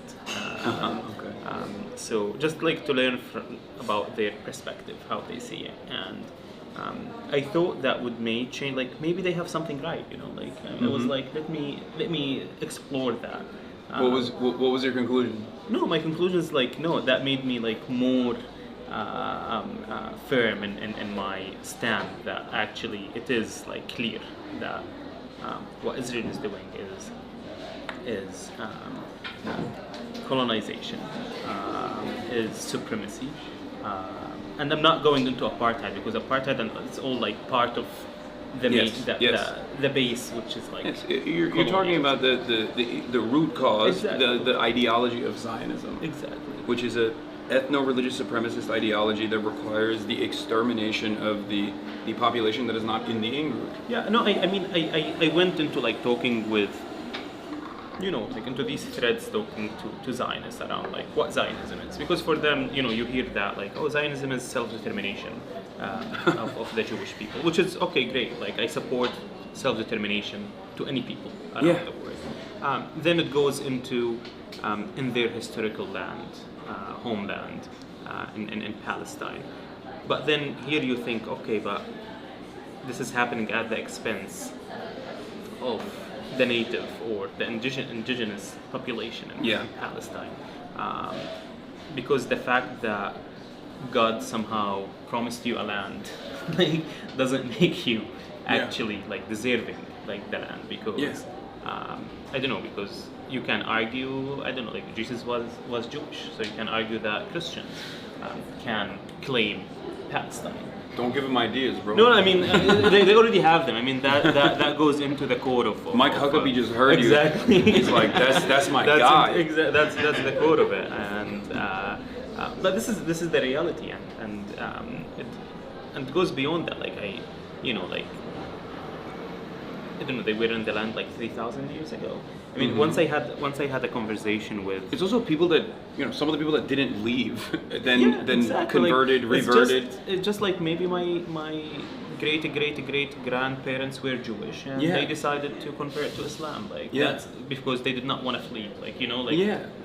So just like to learn about their perspective, how they see it, and I thought that would change. Like maybe they have something right, Like I was like, let me explore that. What was your conclusion? No, my conclusion is like no. That made me like more firm in my stand that actually it is like clear that what Israel is doing is colonization, is supremacy. And I'm not going into apartheid because apartheid and it's all like part of the the base, which is like you're talking about the root cause, the ideology of Zionism, which is a ethno-religious supremacist ideology that requires the extermination of the population that is not in the in-group. I mean I went into like talking with like into these threads talking to Zionists around like what Zionism is, because for them, you hear that like, oh, Zionism is self-determination of the Jewish people, which is okay, great. Like I support self-determination to any people around the world. Then it goes into in their historical land, homeland, in Palestine. But then here you think, okay, but this is happening at the expense of the native or the indigenous population in Palestine, because the fact that God somehow promised you a land like doesn't make you actually like deserving like the land, because I don't know, because you can argue, I don't know, like Jesus was Jewish, so you can argue that Christians can claim Palestine. Don't give him ideas, bro. No, I mean they already have them. I mean that goes into the core of Mike Huckabee just heard exactly. you. He's like, that's my guy. That's the core of it, and but this is the reality, and it goes beyond that. Like I don't know, they were in the land like 3,000 years ago. I mean, once I had a conversation with. It's also people that some of the people that didn't leave, then exactly. converted, Like, reverted. It's just like maybe my great grandparents were Jewish and they decided to convert to Islam. Like that's because they did not want to flee. Like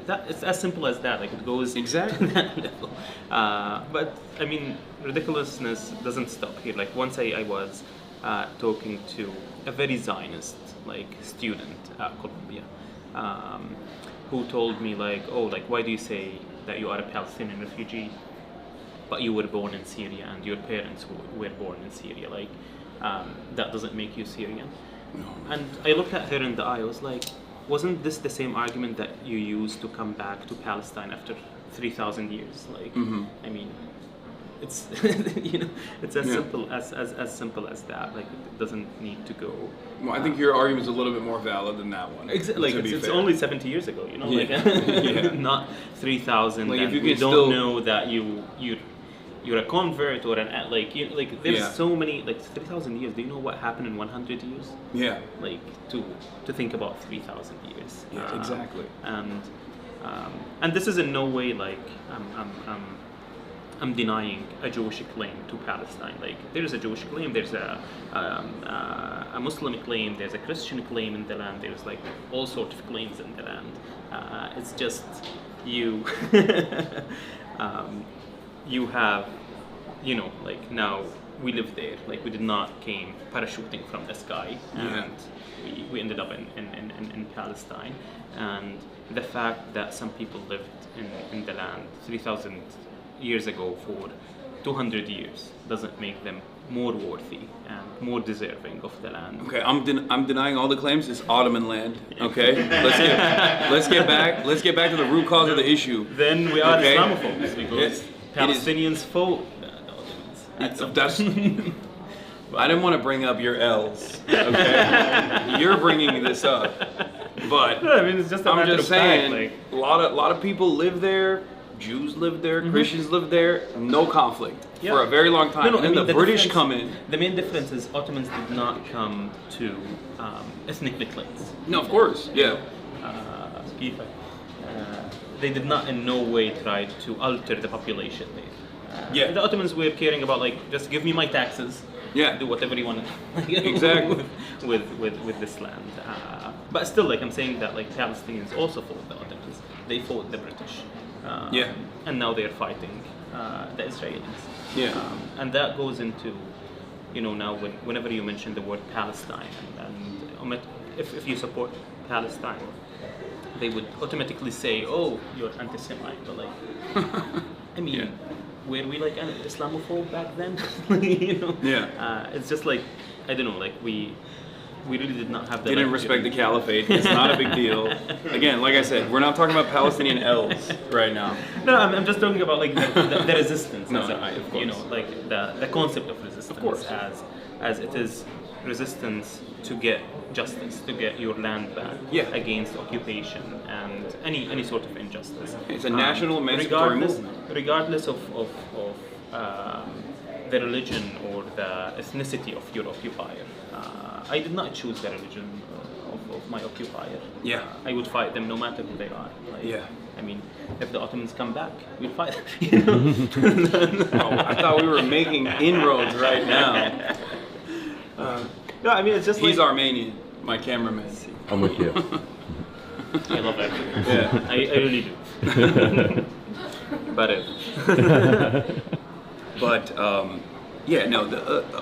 that. It's as simple as that. Like it goes exactly to that level. But I mean, ridiculousness doesn't stop here. Like once I was talking to a very Zionist student at Columbia, who told me why do you say that you are a Palestinian refugee, but you were born in Syria and your parents were born in Syria? That doesn't make you Syrian. No. And I looked at her in the eye. I was like, wasn't this the same argument that you used to come back to Palestine after 3,000 years? I mean, it's it's as simple as that. Like it doesn't need to go. Well, I think your argument is a little bit more valid than that one. Exactly. Like it's only 70 years ago. Not 3,000. Like if you we don't know that you're a convert or there's so many 3,000 years. Do you know what happened in 100 years? Yeah. Like to think about 3,000 years. Yeah, exactly. And this is in no way I'm denying a Jewish claim to Palestine. Like there is a Jewish claim, there's a Muslim claim, there's a Christian claim in the land. There's all sorts of claims in the land. It's just you you have now we live there. Like we did not came parachuting from the sky, and we ended up in Palestine. And the fact that some people lived in the land 3,000 years ago for 200 years doesn't make them more worthy and more deserving of the land. Okay, I'm denying all the claims. It's Ottoman land. Okay, let's get back to the root cause of the issue. Then we are Islamophobes because Palestinians fought the Ottomans. I didn't want to bring up your L's. Okay, you're bringing this up, but no, I mean it's just I'm just saying a lot of people live there. Jews lived there, Christians lived there, no conflict for a very long time. And then the British come in. The main difference is Ottomans did not come to ethnically cleanse. No, of course, yeah. They did not in no way try to alter the population there. The Ottomans were caring about just give me my taxes. Yeah. Do whatever you want to exactly with this land. But still, I'm saying that Palestinians also fought the Ottomans. They fought the British. And now they're fighting the Israelis. And that goes into, now whenever you mention the word Palestine, and if you support Palestine, they would automatically say, "Oh, you're anti-Semite." But I mean, were we an Islamophobe back then? It's just I don't know, we really did not have that. Didn't respect the caliphate. It's not a big deal. Again, like I said, we're not talking about Palestinian L's right now. No, I'm just talking about the resistance. Of course. The concept of resistance. Of course. As it is resistance to get justice, to get your land back against occupation and any sort of injustice. It's a national emancipatory movement. Regardless of the religion or the ethnicity of your occupier. I did not choose the religion of my occupier. I would fight them no matter who they are. I mean, if the Ottomans come back, we'll fight them. I thought we were making inroads right now. No, I mean, it's just he's Armenian, my cameraman. I'm with you. I love that. I really do. But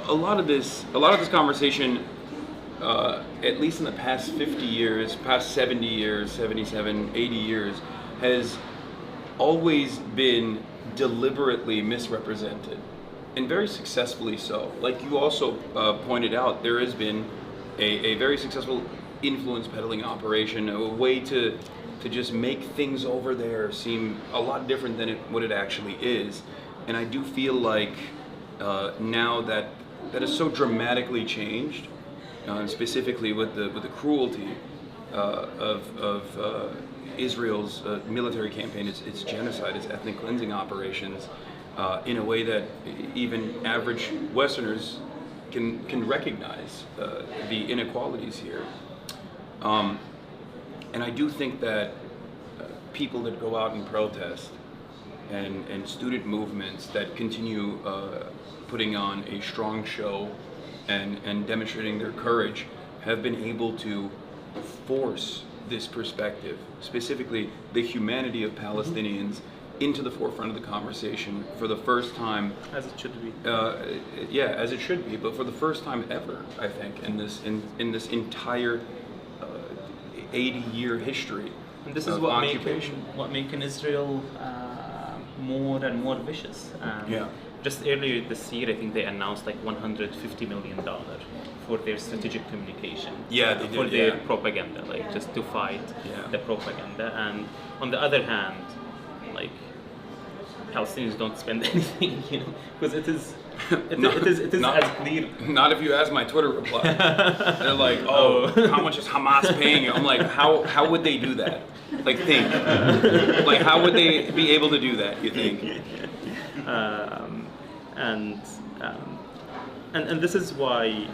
a lot of this conversation, at least in the past 50 years, past 70 years, 77, 80 years, has always been deliberately misrepresented, and very successfully so. Like you also pointed out, there has been a very successful influence peddling operation, a way to just make things over there seem a lot different than what it actually is. And I do feel like now that is so dramatically changed, specifically with the cruelty of Israel's military campaign, its genocide, its ethnic cleansing operations, in a way that even average Westerners can recognize the inequalities here. And I do think that people that go out and protest and student movements that continue putting on a strong show and demonstrating their courage have been able to force this perspective, specifically the humanity of Palestinians, into the forefront of the conversation for the first time. As it should be. Yeah, as it should be, but for the first time ever, I think, in this entire 80-year history. And this is of what occupation. making Israel more and more vicious. Yeah. Just earlier this year, I think they announced like $150 million for their strategic communication. Yeah, they for did, their yeah. propaganda, like just to fight Yeah. the propaganda. And on the other hand, like Palestinians don't spend anything, you know, because it is Not- as clear. Not if you ask my Twitter reply. They're like, oh, how much is Hamas paying you? I'm like, how would they do that? Like, think. Like, how would they be able to do that, you think? And this is why,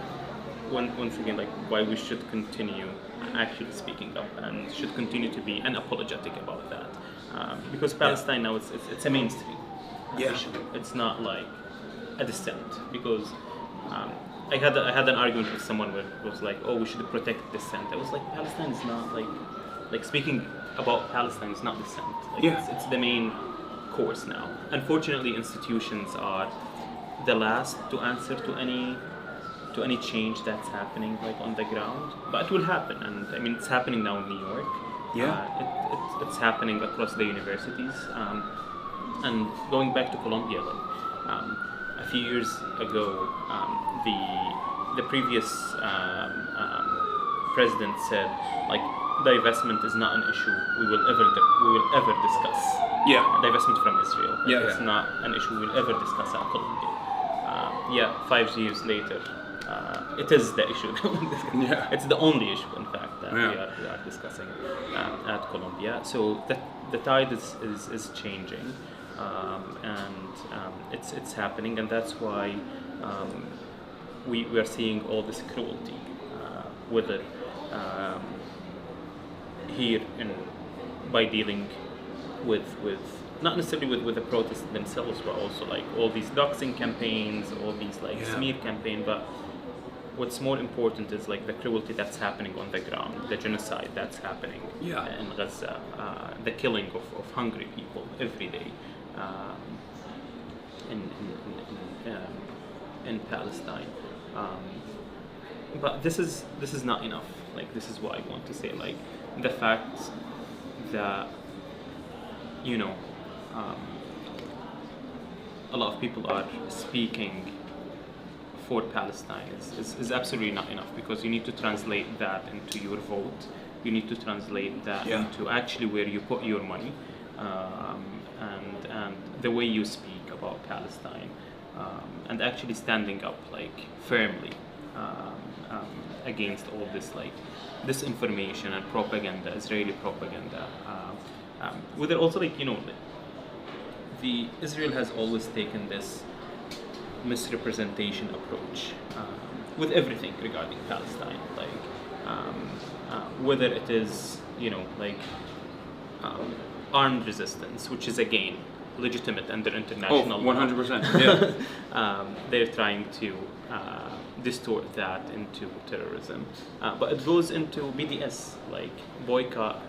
once again, like why we should continue actually speaking up and should continue to be unapologetic about that, because Palestine now it's a mainstream Yeah. issue. It's not like a dissent, because I had an argument with someone where it was like, oh, we should protect dissent. I was like, Palestine is not like speaking about Palestine is not dissent. Like, Yeah. it's the main course now. Unfortunately, institutions are the last to answer to any change that's happening like on the ground, but it will happen, and I mean it's happening now in New York. Yeah. It's happening across the universities, and going back to Colombia, like a few years ago, the previous president said like divestment is not an issue we will ever discuss. Yeah. Divestment from Israel. Yeah, It's yeah. not an issue we'll ever discuss at Colombia. 5 years later, it is the issue that we'll discuss. Yeah. It's the only issue, in fact, that Yeah. we are discussing at Colombia. So the tide is changing, and it's happening, and that's why we are seeing all this cruelty, whether here by dealing with not necessarily with the protests themselves, but also like all these doxing campaigns, all these like Yeah. smear campaign. But what's more important is like the cruelty that's happening on the ground, the genocide that's happening Yeah. in Gaza, the killing of hungry people every day in Palestine. But this is not enough. Like, this is what I want to say. Like, the fact that, you know, a lot of people are speaking for Palestine is absolutely not enough, because you need to translate that into your vote. You need to translate that Yeah. into actually where you put your money, and the way you speak about Palestine, and actually standing up like firmly against all this like disinformation and propaganda, Israeli propaganda. Whether also like, you know, Israel has always taken this misrepresentation approach with everything regarding Palestine, like whether it is, you know, like armed resistance, which is again legitimate under international law. 100%. Yeah. They're trying to distort that into terrorism, but it goes into BDS, like boycott,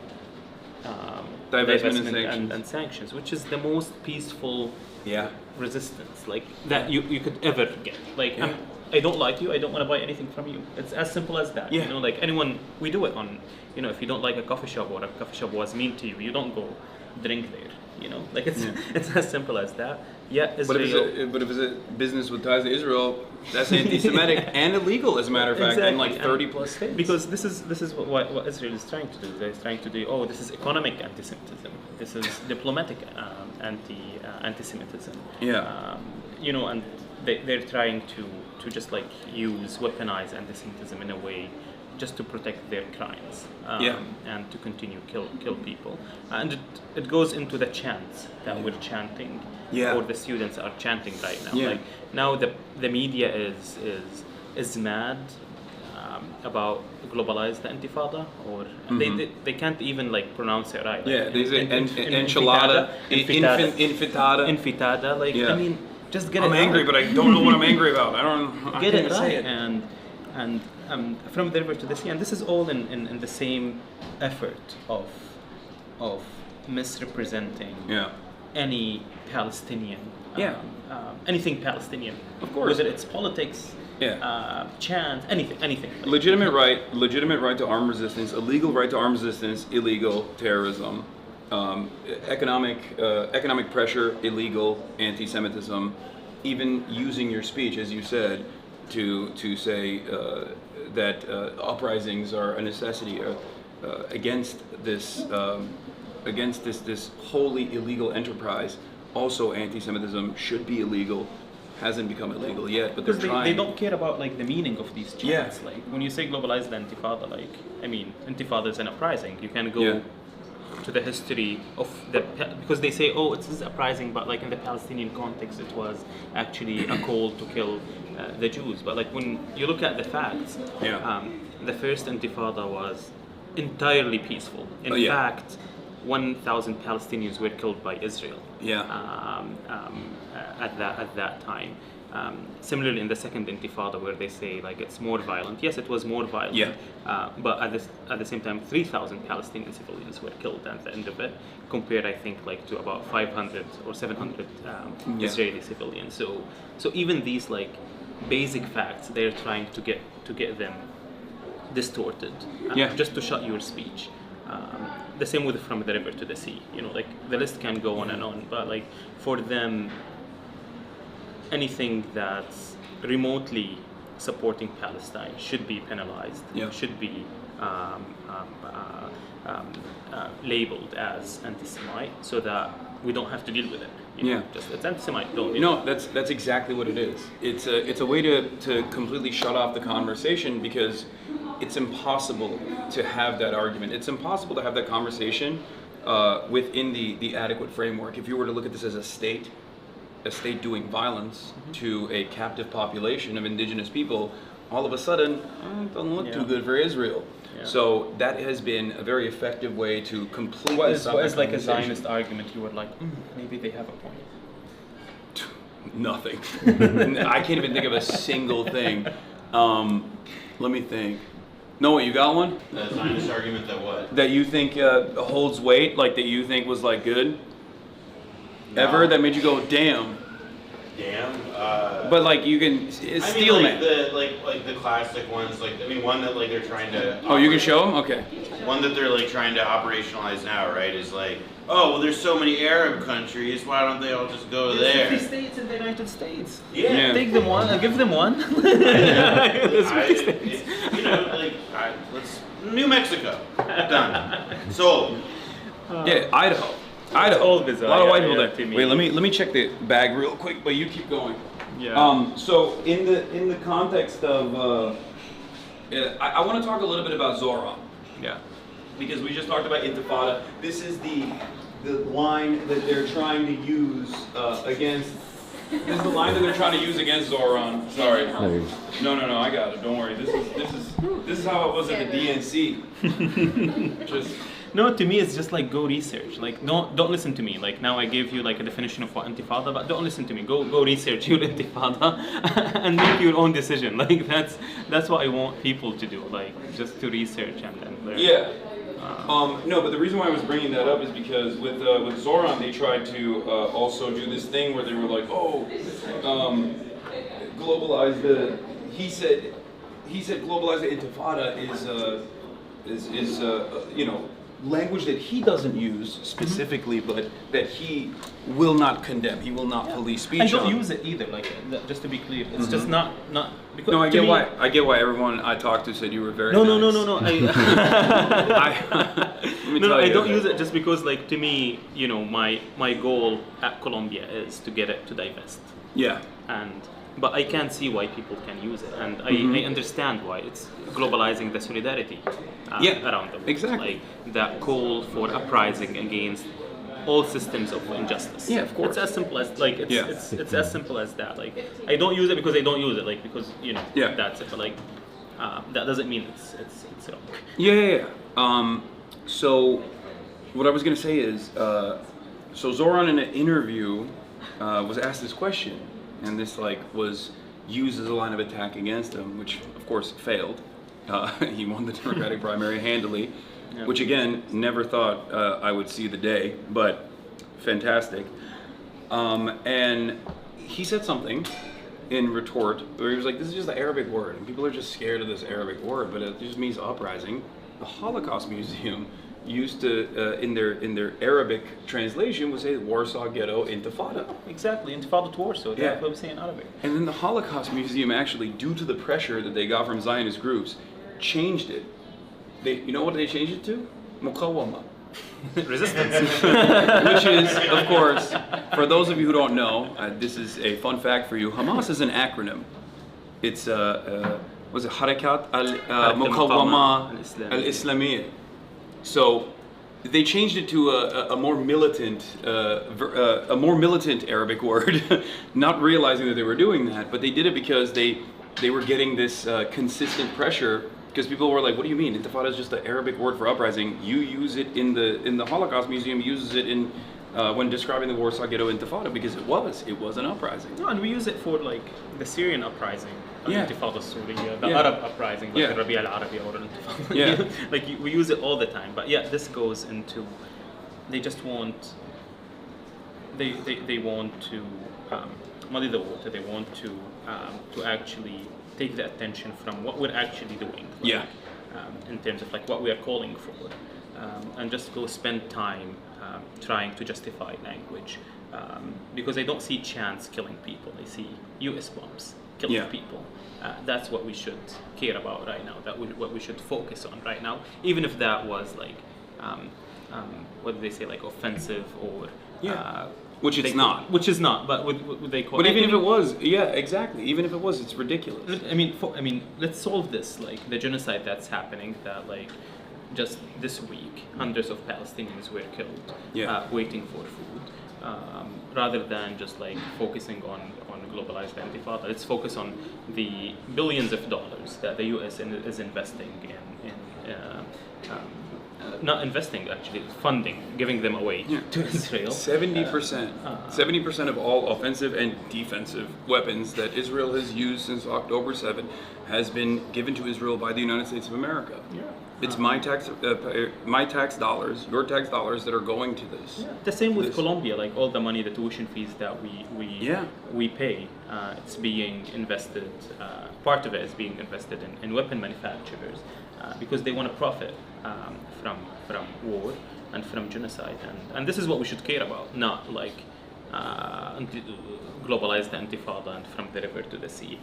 Divestment and divestment sanctions. and sanctions, which is the most peaceful Yeah. resistance like that you could ever get. Like, Yeah. I don't like you, I don't want to buy anything from you. It's as simple as that. Yeah. You know, like anyone, we do it on, you know, if you don't like a coffee shop or a coffee shop was mean to you, you don't go drink there. You know, like it's as simple as that. Yeah, Israel. But if it's a business with ties to Israel, that's anti-Semitic and illegal, as a matter of fact, in like 30 plus states. Because this is what Israel is trying to do. They're trying to do. Oh, this is economic anti-Semitism. This is diplomatic anti-Semitism. Yeah. You know, and they're trying to just like weaponize anti-Semitism in a way, just to protect their crimes. And to continue kill people. And it goes into the chants that we're chanting. Yeah. Or the students are chanting right now. Yeah. Like now the media is mad about globalized intifada, or they can't even like pronounce it right. Yeah, Like, they say enchilada, infitada. Like I mean, just get it. I'm angry, but I don't know what I'm angry about. I get can't it say right. it. And from the river to the sea, and this is all in the same effort of misrepresenting any Palestinian, anything Palestinian, of course, whether it's politics, chant, anything. Like, legitimate right to armed resistance, illegal right to armed resistance, illegal terrorism, economic pressure, illegal anti-Semitism, even using your speech, as you said, to say that uprisings are a necessity against this wholly illegal enterprise. Also, anti-Semitism should be illegal. Hasn't become illegal yet, but they're trying. They don't care about like the meaning of these chants. Like when you say globalized intifada, like I mean, intifada is an uprising. You can go to the history of because they say, oh, it's an uprising, but like in the Palestinian context, it was actually a call to kill the Jews. But like when you look at the facts, the first intifada was entirely peaceful. In fact, 1,000 Palestinians were killed by Israel. At that time. Similarly, in the second intifada, where they say like it's more violent. Yes, it was more violent. But at the same time, 3,000 Palestinian civilians were killed at the end of it, compared I think like to about 500 or 700 Israeli civilians. So even these like basic facts, they're trying to get them distorted, just to shut your speech. The same with from the river to the sea. You know, like the list can go on and on, but like for them, anything that's remotely supporting Palestine should be penalized. Should be labeled as anti-Semite, so that we don't have to deal with it. You know, just it's anti-Semite. Don't. You know, that's exactly what it is. It's a way to completely shut off the conversation, because it's impossible to have that argument. It's impossible to have that conversation within the adequate framework. If you were to look at this as a state doing violence to a captive population of indigenous people, all of a sudden, it doesn't look too good for Israel. So that has been a very effective way to completely stop what is like a Zionist argument? You were like, maybe they have a point. Nothing. I can't even think of a single thing. Let me think. Noah, you got one? The Zionist argument that what? That you think holds weight, like that you think was like good? No. Ever? That made you go, damn. Damn. But like you can, it's Steelman. Like the classic ones, like I mean one that like they're trying to. Oh, you can show them? Okay. One that they're like trying to operationalize now, right? Is like, oh well, there's so many Arab countries. Why don't they all just go there? 50 states in the United States. Yeah. Take them one. Give them one. You know, like let's New Mexico. Done. Sold. Yeah, Idaho. All bizarre. A lot of white people yeah, there. Wait, let me check the bag real quick, but you keep going. Yeah. So in the context of, I want to talk a little bit about Zoran. Yeah. Because we just talked about Intifada. This is the line that they're trying to use against. This is the line that they're trying to use against Zoran. Sorry. No, I got it. Don't worry. This is how it was at the DNC. Just. No, to me it's just like go research. Like don't listen to me. Like now I gave you like a definition of what intifada, but don't listen to me. Go research your intifada and make your own decision. Like that's what I want people to do. Like just to research and learn. Yeah. No, but the reason why I was bringing that up is because with Zoran they tried to also do this thing where they were like, globalize the. He said globalize the intifada is language that he doesn't use specifically, but that he will not condemn. He will not police speech. I don't on. use it either. Like just to be clear, it's just not because. No, I to get me- why. I get why everyone I talked to said you were very. No, nice. no. I I don't use it just because, like, to me, you know, my goal at Colombia is to get it to divest. Yeah. But I can see why people can use it, and I understand why. It's globalizing the solidarity around them. Exactly. Like that call for uprising against all systems of injustice. Yeah, of course. It's as simple as it's as simple as that. Like I don't use it because I don't use it, like because that's it. But like that doesn't mean it's wrong. Yeah. So what I was gonna say is, so Zoran in an interview was asked this question, and this was used as a line of attack against him, which of course failed. He won the Democratic primary handily, which again, never thought I would see the day, but fantastic. And he said something in retort where he was like, this is just the Arabic word, and people are just scared of this Arabic word, but it just means uprising. The Holocaust Museum used to, in their Arabic translation, would say Warsaw Ghetto Intifada. Exactly, Intifada to Warsaw. Yeah. That's what we say in Arabic. And then the Holocaust Museum actually, due to the pressure that they got from Zionist groups, changed it. You know what they changed it to? Muqawama. Resistance. Which is, of course, for those of you who don't know, this is a fun fact for you. Hamas is an acronym. It's was it Harakat al-Muqawama al-Islamiyya. So they changed it to a more militant Arabic word, not realizing that they were doing that. But they did it because they were getting this consistent pressure. Because people were like, "What do you mean? Intifada is just the Arabic word for uprising. You use it in the Holocaust Museum. Uses it in when describing the Warsaw Ghetto Intifada because it was an uprising." No, and we use it for like the Syrian uprising, Intifada Syria, the Arab uprising, like the Rabi al-Arabi or Intifada. Yeah. Like we use it all the time. But yeah, this goes into they just want they want to muddy the water. They want to actually take the attention from what we're actually doing. Like, in terms of like what we are calling for, and just go spend time trying to justify language, because I don't see chance killing people. I see U.S. bombs killing people. That's what we should care about right now. What we should focus on right now, even if that was like, what do they say, like offensive or. Which it's not. Which is not, but would they call But even if it was, exactly. Even if it was, it's ridiculous. I mean, let's solve this. Like the genocide that's happening. That like, just this week, hundreds of Palestinians were killed, waiting for food. Rather than just like focusing on globalized intifada, let's focus on the billions of dollars that the U.S. is investing in not investing, actually funding, giving them away to Israel. 70% of all offensive and defensive weapons that Israel has used since October 7 has been given to Israel by the United States of America. It's my tax dollars, your tax dollars that are going to this. The same with Colombia, like all the money, the tuition fees that we pay, it's being invested. Part of it is being invested in weapon manufacturers because they want to profit from war and from genocide, and this is what we should care about, not like globalize the intifada and from the river to the sea.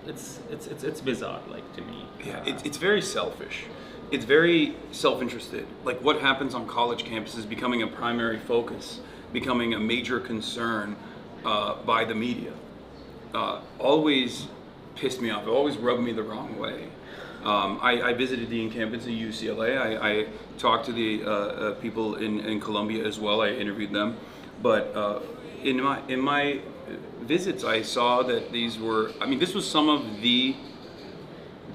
It's bizarre, like, to me. It's very selfish. It's very self-interested. Like what happens on college campuses becoming a primary focus, becoming a major concern by the media. Always pissed me off. It always rubbed me the wrong way. I visited the encampments at UCLA. I talked to the people in Colombia as well. I interviewed them, but in my visits, I saw that this was some of the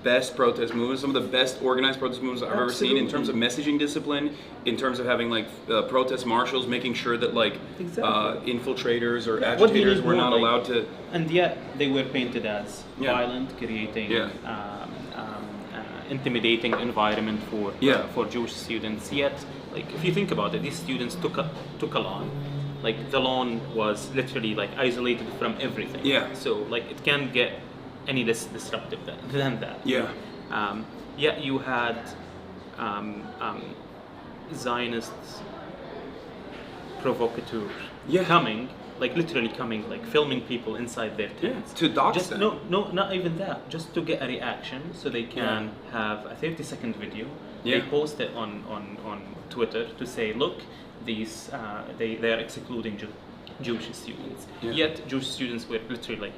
best protest movements, some of the best organized protest movements I've ever seen in terms of messaging discipline, in terms of having like protest marshals, making sure that like infiltrators or agitators were not allowed to. And yet they were painted as violent, creating intimidating environment for Jewish students. Yet, like if you think about it, these students took a lawn. Like the lawn was literally like isolated from everything. So like it can't get any less disruptive than that. Yet you had Zionists provocateur Yeah. coming, like literally coming, like filming people inside their tents. To dox Just them. no, not even that. Just to get a reaction, so they can have a 30-second video. Yeah. They post it on Twitter to say, look, these they are excluding Jewish students. Yeah. Yet Jewish students were literally like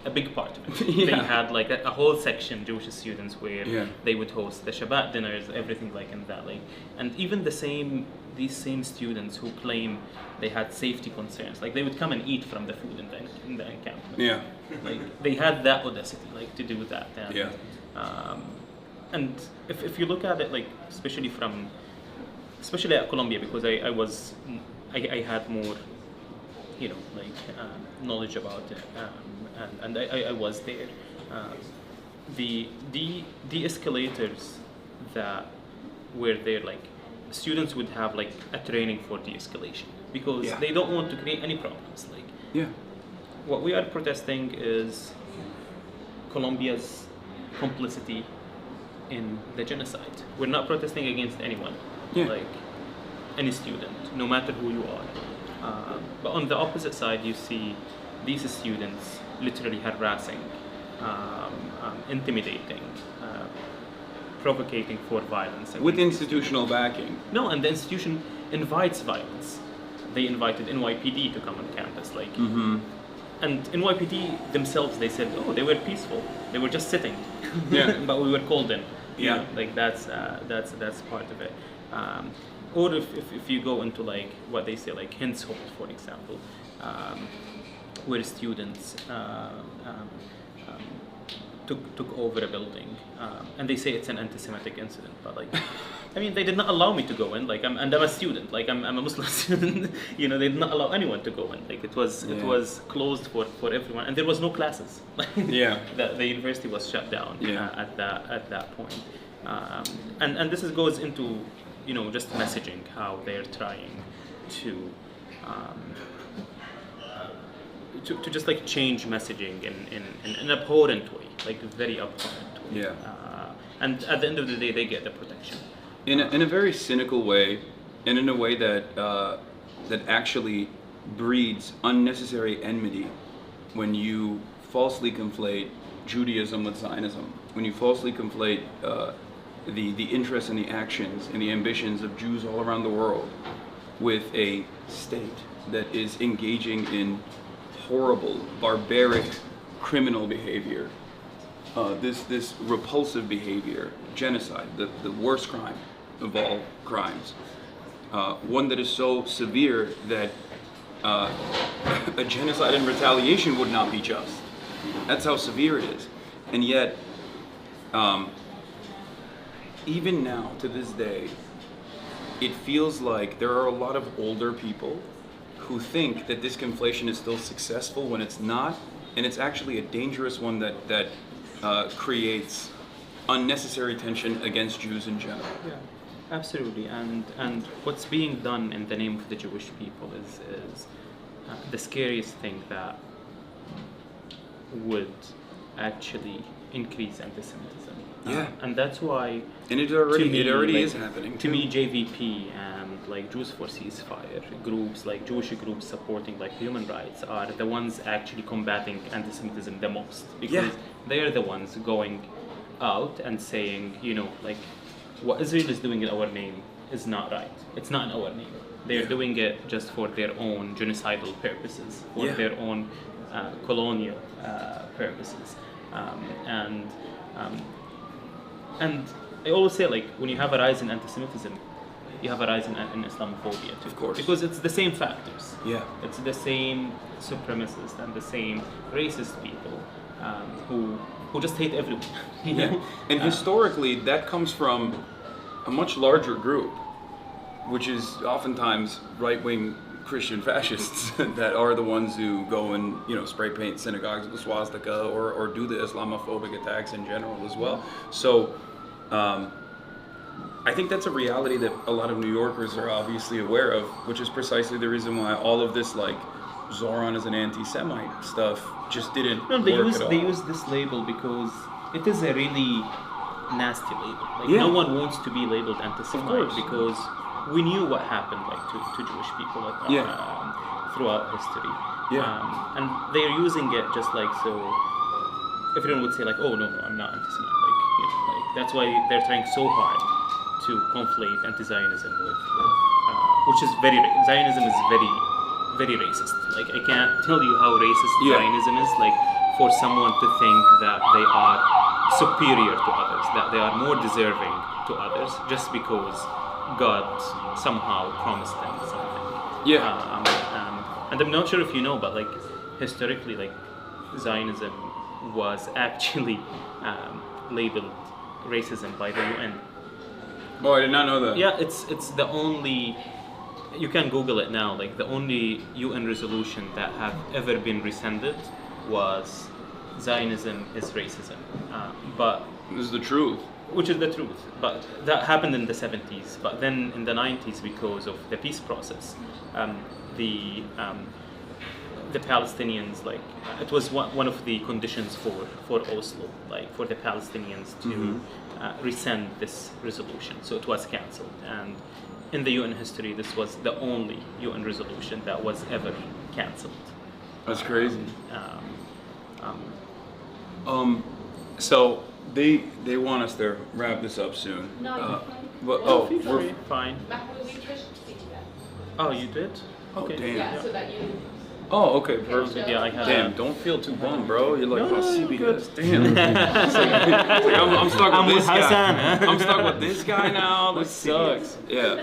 a big part of it. Yeah. They had like a whole section Jewish students where Yeah. they would host the Shabbat dinners, everything like in that. Like, and even these same students who claim they had safety concerns, like they would come and eat from the food in the encampment. Yeah. Like they had that audacity, like to do that. And, Yeah. And if you look at it, like especially at Columbia, because I had more, knowledge about it, and I was there. The de-escalators that were there, like students would have like a training for de-escalation because Yeah. they don't want to create any problems. Like Yeah. what we are protesting is Colombia's complicity in the genocide. We're not protesting against anyone, Yeah. like any student, no matter who you are. But on the opposite side, you see these students literally harassing, intimidating, provocating for violence. With against institutional backing. No, and the institution invites violence. They invited NYPD to come on campus, like, and NYPD themselves, they said, oh, they were peaceful. They were just sitting, Yeah. but we were called in. You Yeah. know, like that's part of it. Or if you go into like what they say, like Henshold, for example, where students took over a building, and they say it's an anti-Semitic incident, but like, I mean, they did not allow me to go in. Like, I'm a student. Like, I'm a Muslim student. You know, they did not allow anyone to go in. Like, it was closed for everyone, and there was no classes. Yeah. The university was shut down at that point, and this goes into just messaging, how they're trying to just like change messaging in an abhorrent way, like a very abhorrent way. Yeah. And at the end of the day, they get the protection. In a very cynical way, and in a way that that actually breeds unnecessary enmity when you falsely conflate Judaism with Zionism, when you falsely conflate the interests and the actions and the ambitions of Jews all around the world with a state that is engaging in horrible, barbaric, criminal behavior, this repulsive behavior, genocide, the worst crime of all crimes, one that is so severe that a genocide in retaliation would not be just. That's how severe it is. And yet, even now, to this day, it feels like there are a lot of older people who think that this conflation is still successful when it's not, and it's actually a dangerous one that creates unnecessary tension against Jews in general. Yeah, absolutely. And what's being done in the name of the Jewish people is the scariest thing that would actually increase anti-Semitism. Yeah. And that's why. And it already like, is happening. To me, JVP and like Jews for Ceasefire groups, like Jewish groups supporting like human rights, are the ones actually combating anti-Semitism the most, because they are the ones going out and saying, like, what Israel is doing in our name is not right. It's not in our name. They're doing it just for their own genocidal purposes, for their own colonial purposes, and I always say, like, when you have a rise in anti-Semitism, you have a rise in Islamophobia too. Of course. Because it's the same factors. Yeah. It's the same supremacists and the same racist people who just hate everyone. You know? And historically, that comes from a much larger group, which is oftentimes right-wing Christian fascists that are the ones who go and spray paint synagogues with a swastika or do the Islamophobic attacks in general as well. So I think that's a reality that a lot of New Yorkers are obviously aware of, which is precisely the reason why all of this, like, Zoran is an anti-Semite stuff just didn't work at all. They use this label because it is a really nasty label. Like Yeah. no one wants to be labeled anti-Semite course. because we knew what happened like to Jewish people throughout history. Yeah. And they're using it just like so. Everyone would say like, oh no, I'm not anti-Semite. Like, like that's why they're trying so hard to conflate anti-Zionism with which is Zionism is very racist. Like I can't tell you how racist Zionism is. Like for someone to think that they are superior to others, that they are more deserving to others, just because God somehow promised them something. And I'm not sure if you know, but like historically, like Zionism was actually labeled racism by the UN. Oh, I did not know that. Yeah, it's the only. You can Google it now. Like the only UN resolution that have ever been rescinded was Zionism is racism, but This is the truth. which is the truth. But that happened in the 70s. But then in the 90s, because of the peace process, the Palestinians, like it was one of the conditions for Oslo, like for the Palestinians to rescind this resolution. So it was cancelled, and in the UN history, this was the only UN resolution that was ever cancelled. That's crazy. So they want us to wrap this up soon. No, But we're Fine. Mahmoud, we pushed CTS. Oh, you did? Okay. damn. Yeah, so that you. oh, okay, perfect. Yeah, I have. Damn, don't feel too bummed, bro. You're like, No, oh, no, good. CBS. Damn. It's like, I'm stuck with I'm with this guy. Hasan, huh? I'm stuck with this guy now. This sucks. Yeah.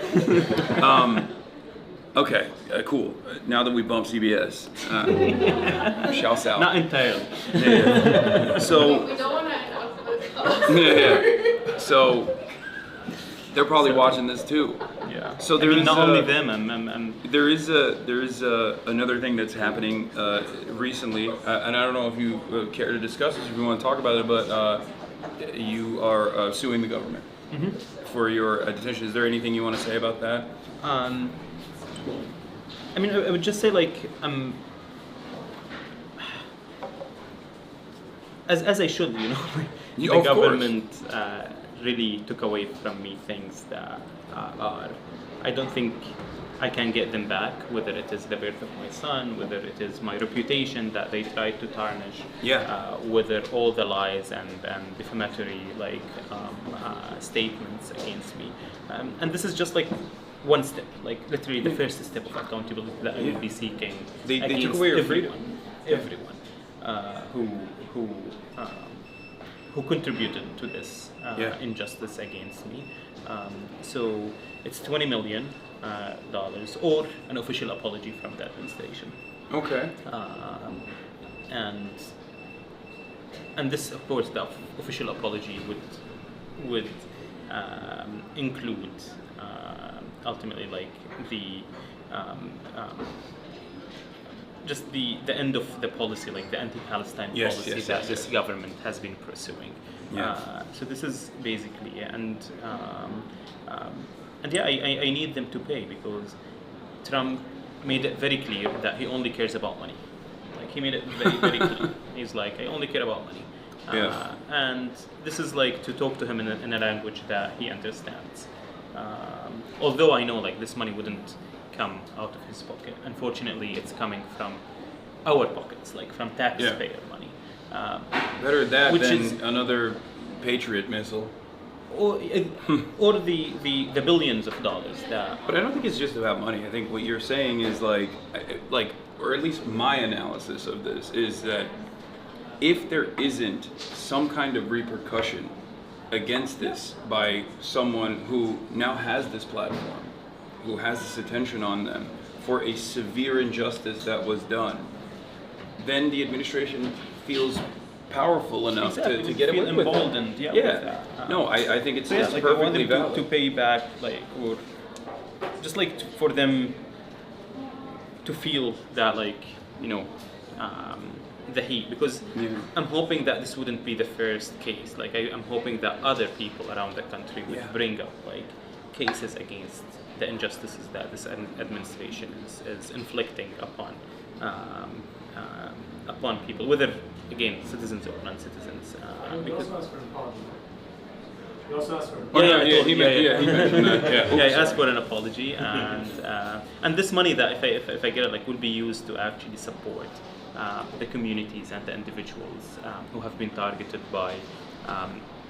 Okay, cool. Now that we bumped CBS, shouts out. Not entirely. Yeah. So, We don't want to announce it. yeah. So, they're probably watching this too. Yeah. So I there mean, is not only them. I'm There is another thing that's happening recently, and I don't know if you care to discuss this, if you want to talk about it, but you are suing the government for your detention. Is there anything you want to say about that? I mean, I would just say like as I should, you know, the Of course. government really took away from me things that are. I don't think I can get them back. Whether it is the birth of my son, whether it is my reputation that they tried to tarnish, whether all the lies and defamatory like statements against me, and this is just like one step, like literally the first step of accountability that I will be seeking. They against took away your everyone who contributed to this injustice against me. So it's $20 million or an official apology from the administration. Okay. And this, of course, the official apology would include ultimately like the just the end of the policy, like the anti-Palestine policy that this government has been pursuing. So this is basically, and yeah, I need them to pay because Trump made it very clear that he only cares about money. Like he made it very clear. He's like, I only care about money. And this is like to talk to him in a language that he understands. Although I know like this money wouldn't come out of his pocket. Unfortunately, it's coming from our pockets, like from taxpayer money. Better that which than is, another Patriot missile. or the billions of dollars that. But I don't think it's just about money. I think what you're saying is like, or at least my analysis of this is that if there isn't some kind of repercussion against this by someone who now has this platform, who has this attention on them for a severe injustice that was done, then the administration feels powerful enough to get away with emboldened, it. with that. No, I think it's Like I want perfectly them valid. to pay back, like, or just like for them to feel that, like, you know, the heat, because I'm hoping that this wouldn't be the first case. Like I'm hoping that other people around the country would bring up like cases against the injustices that this administration is inflicting upon upon people, whether again citizens or non-citizens. Because You also asked for it. Oh, Yeah, yeah, I yeah, told he you, mentioned that. Yeah. Yeah, I Oops, asked sorry. for an apology, and this money that if I get it, like, will be used to actually support the communities and the individuals who have been targeted by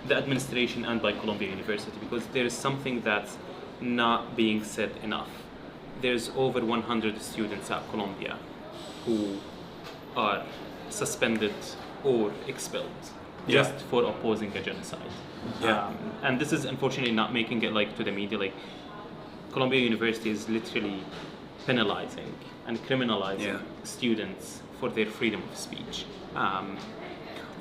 the administration and by Columbia University, because there is something that's not being said enough. There's over 100 students at Columbia who are suspended or expelled just for opposing a genocide. Yeah. And this is unfortunately not making it like to the media. Like, Columbia University is literally penalizing and criminalizing students for their freedom of speech.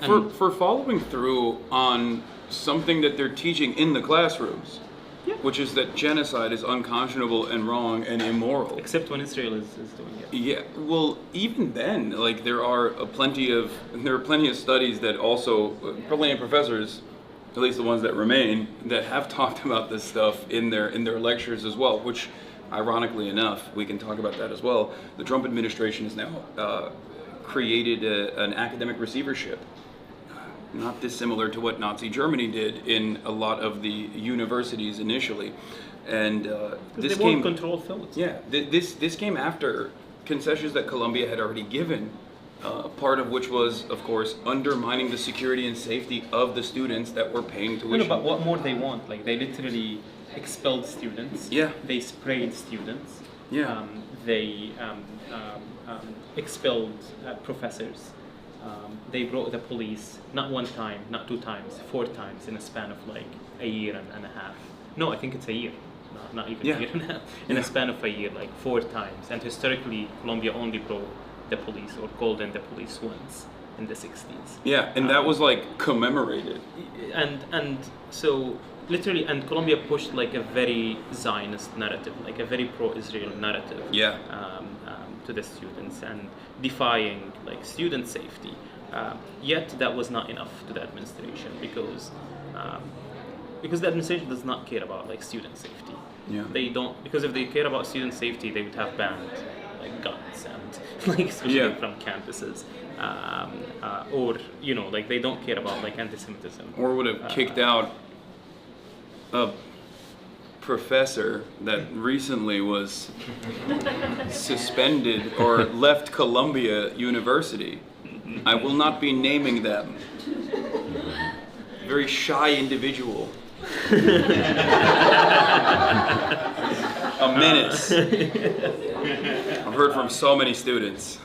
For following through on something that they're teaching in the classrooms, which is that genocide is unconscionable and wrong and immoral. Except when Israel is doing it. Yeah, well, even then, like there are plenty of studies that also plenty of professors, at least the ones that remain, that have talked about this stuff in their lectures as well. Which, ironically enough, we can talk about that as well. The Trump administration has now created an academic receivership, not dissimilar to what Nazi Germany did in a lot of the universities initially, and this they came won't control thoughts. Yeah, this came after concessions that Columbia had already given, part of which was, of course, undermining the security and safety of the students that were paying tuition. No, but what more they want? Like, they literally expelled students. Yeah. They sprayed students. Yeah. They expelled professors. They brought the police not one time, not two times, 4 times in a span of like a year and a half. No, I think it's a year. Not even a year and a half. In a span of a year, like 4 times. And historically, Columbia only brought the police or called in the police once in the 60s. Yeah, and that was like commemorated. And so literally, and Columbia pushed like a very Zionist narrative, like a very pro-Israel narrative. Yeah. To the students and defying like student safety. Yet that was not enough to the administration because the administration does not care about like student safety. Yeah. They don't, because if they care about student safety, they would have banned like guns and like especially from campuses. Or like they don't care about like anti-Semitism. Or would have kicked out a professor that recently was suspended or left Columbia University. I will not be naming them. Very shy individual. A menace. I've heard from so many students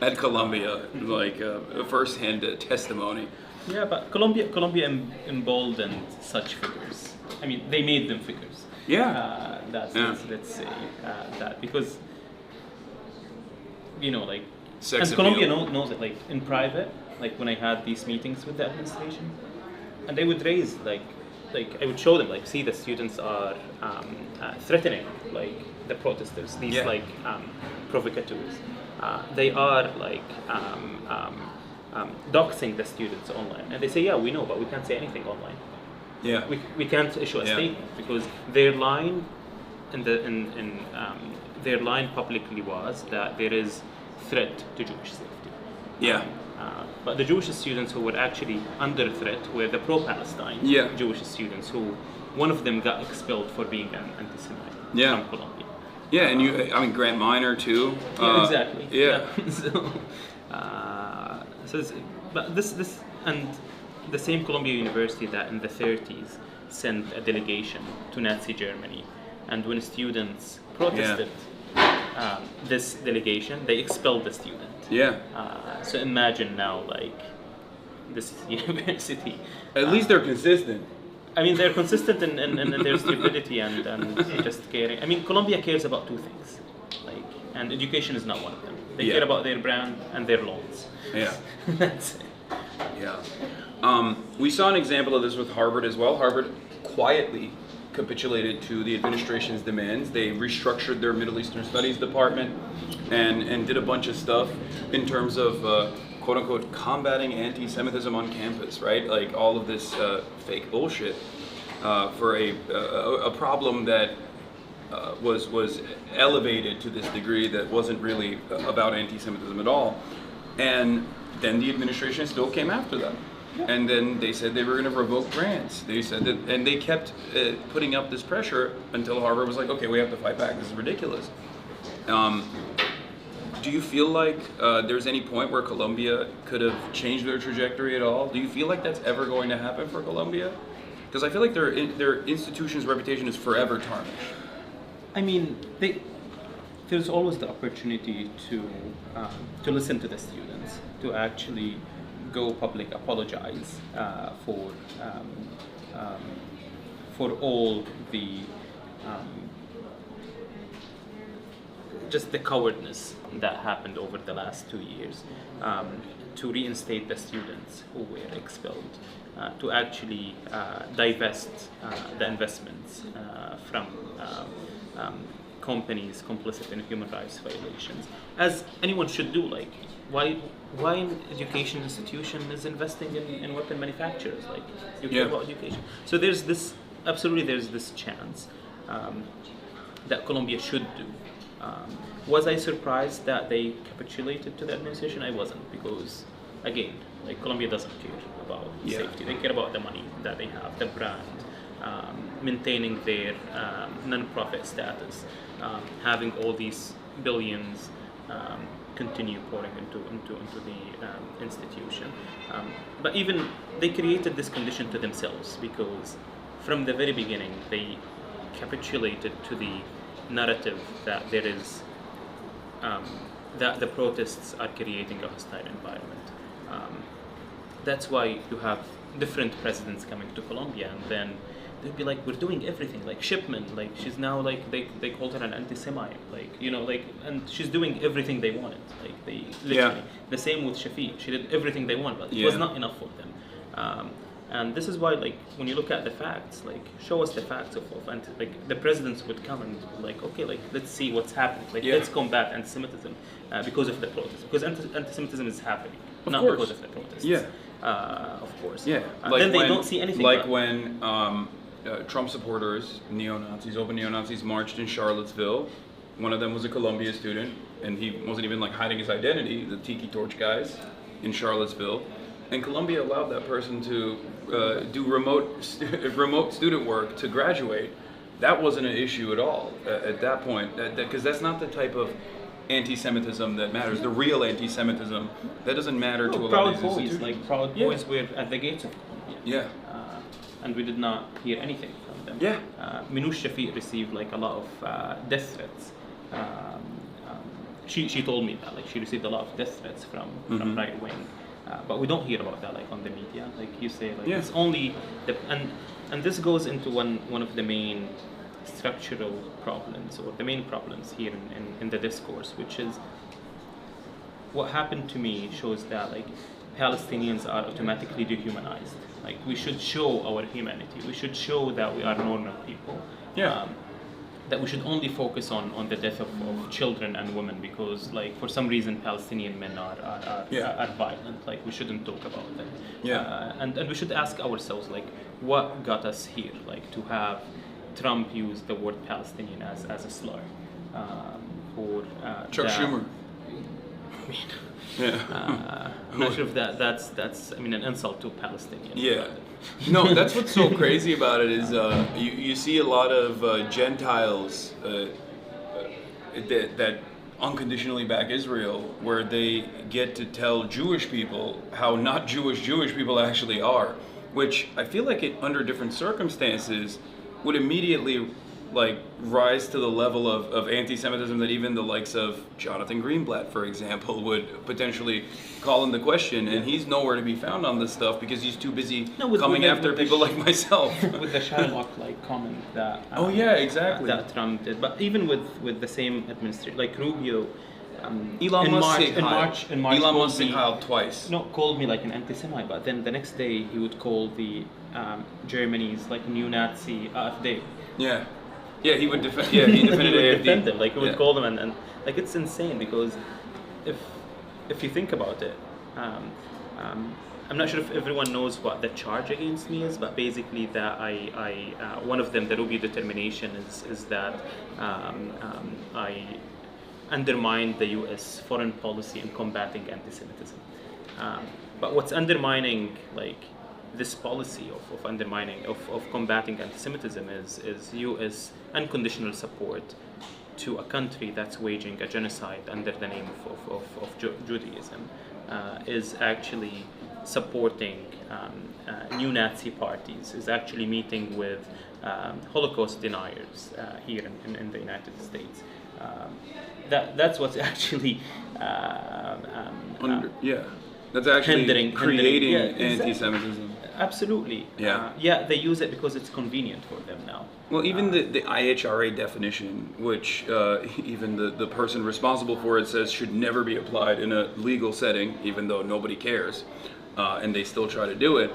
at Columbia, like first-hand testimony. Yeah, but Columbia emboldened such figures. I mean, they made them figures. Yeah. Let's say that because like Sex and appeal. Columbia knows it. Like in private, like when I had these meetings with the administration, and they would raise like I would show them like, see, the students are threatening like the protesters, these like provocateurs. They are like doxing the students online, and they say, yeah, we know, but we can't say anything online. Yeah. We can't issue a statement because their line their line publicly was that there is threat to Jewish safety. Yeah. But the Jewish students who were actually under threat were the pro-Palestine Jewish students who, one of them got expelled for being an anti-Semite from Columbia. Yeah, and Grant Minor too. Yeah, exactly. Yeah. But this and the same Columbia University that in the 30s sent a delegation to Nazi Germany, and when students protested this delegation, they expelled the student. Yeah. So imagine now, like, this university. At least they're consistent. I mean, they're consistent in their stupidity and just caring. I mean, Columbia cares about 2 things, like, and education is not one of them. They care about their brand and their loans. Yeah. That's it. Yeah. We saw an example of this with Harvard as well. Harvard quietly capitulated to the administration's demands. They restructured their Middle Eastern Studies department and did a bunch of stuff in terms of quote unquote combating anti-Semitism on campus, right? Like all of this fake bullshit for a problem that was elevated to this degree that wasn't really about anti-Semitism at all. And then the administration still came after them. And then they said they were going to revoke grants. They said that, and they kept putting up this pressure until Harvard was like, okay, we have to fight back. This is ridiculous. Do you feel like there's any point where Colombia could have changed their trajectory at all? Do you feel like that's ever going to happen for Colombia? Because I feel like their institution's reputation is forever tarnished. I mean, there's always the opportunity to listen to the students, to actually go public, apologize for all the just the cowardness that happened over the last 2 years, to reinstate the students who were expelled, to actually divest the investments from companies complicit in human rights violations, as anyone should do. Like, why an education institution is investing in weapon manufacturers? Like, you care about education. So there's this chance that Colombia should do. Was I surprised that they capitulated to the administration? I wasn't, because again, like, Colombia doesn't care about safety. They care about the money that they have, the brand, maintaining their non-profit status, having all these billions continue pouring into the institution. But even they created this condition to themselves, because from the very beginning they capitulated to the narrative that there is that the protests are creating a hostile environment. That's why you have different presidents coming to Colombia, and then they'd be like, we're doing everything, like Shipman, like she's now like they called her an anti-Semite, like, you know, like, and she's doing everything they wanted, like they literally. The same with Shafiq, she did everything they wanted, but it was not enough for them. And this is why, like, when you look at the facts, like, show us the facts of like, the presidents would come and like, okay, like, let's see what's happening, like, let's combat anti-Semitism because of the protests, because anti-Semitism is happening, not because of the protests. Of course. Like then they don't see anything. Like when Trump supporters, neo-Nazis, open neo-Nazis, marched in Charlottesville. One of them was a Columbia student, and he wasn't even like hiding his identity, the Tiki Torch guys in Charlottesville. And Columbia allowed that person to do remote student work to graduate. That wasn't an issue at all at that point, because that's not the type of anti-Semitism that matters. The real anti-Semitism that doesn't matter to a lot of these institutions. Like Proud Boys were at the gates of Colombia. And we did not hear anything from them. Minouche Shafiq received like a lot of death threats. She told me that, like, she received a lot of death threats from right wing. But we don't hear about that, like, on the media. Like you say, like, it's only and this goes into one of the main structural problems, or the main problems here in the discourse, which is what happened to me shows that, like, Palestinians are automatically dehumanized. Like, we should show our humanity. We should show that we are normal people. That we should only focus on the death of children and women, because, like, for some reason Palestinian men are violent. Like, we shouldn't talk about them. And we should ask ourselves, like, what got us here? Like, to have Trump use the word Palestinian as a slur, or Chuck Schumer. I'm not sure if that's I mean, an insult to Palestinians. No, that's what's so crazy about it is you see a lot of Gentiles that unconditionally back Israel, where they get to tell Jewish people how not Jewish people actually are, which I feel like it, under different circumstances, would immediately like rise to the level of anti-Semitism that even the likes of Jonathan Greenblatt, for example, would potentially call into question, and he's nowhere to be found on this stuff because he's too busy coming after people like myself. With the Shylock like comment that that Trump did, but even with the same administration, like Rubio, Elon Musk called me twice. No, called me like an anti-Semite, but then the next day he would call the Germany's like neo-Nazi AfD. Yeah, he would defend. Yeah, he defended AfD. Defend them, like, he would call them, and like, it's insane, because if you think about it, I'm not sure if everyone knows what the charge against me is, but basically that I one of them, the Rubio determination is that I undermined the U.S. foreign policy in combating anti-Semitism. but what's undermining like this policy of undermining of combating anti-Semitism is U.S. unconditional support to a country that's waging a genocide under the name of Judaism, is actually supporting neo-Nazi parties, is actually meeting with Holocaust deniers here in the United States. That's what's actually that's actually hindering creating yeah, anti-Semitism. Absolutely. Yeah. They use it because it's convenient for them now. Well, even the IHRA definition, which even the person responsible for it says should never be applied in a legal setting, even though nobody cares, and they still try to do it.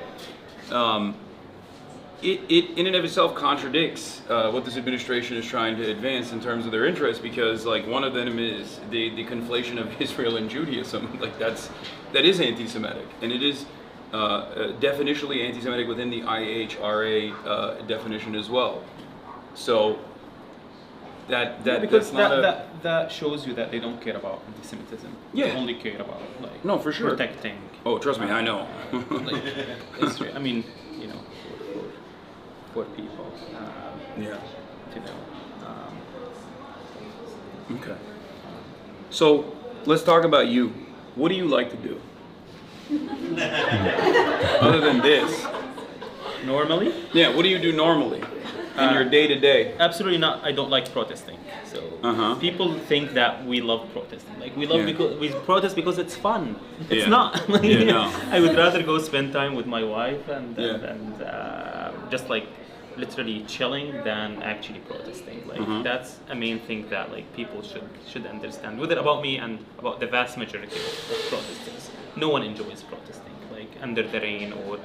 It in and of itself contradicts what this administration is trying to advance in terms of their interests, because like one of them is the conflation of Israel and Judaism. Like that is anti-Semitic, and it is definitionally anti-Semitic within the IHRA definition as well. So because that's not that shows you that they don't care about anti-Semitism. Yeah. They only care about like No, for sure. protecting. Oh, trust me, I know. Like, Israel. I mean, you know, for people. Yeah. You know. Okay. So let's talk about you. What do you like to do? Other than this. Normally? Yeah, what do you do normally in your day to day? Absolutely not. I don't like protesting. So people think that we love protesting. Like we love because we protest because it's fun. It's not. Like, no. I would rather go spend time with my wife and just like literally chilling than actually protesting. Like that's a main thing that like people should understand. Whether about me and about the vast majority of protesters. No one enjoys protesting, like under the rain or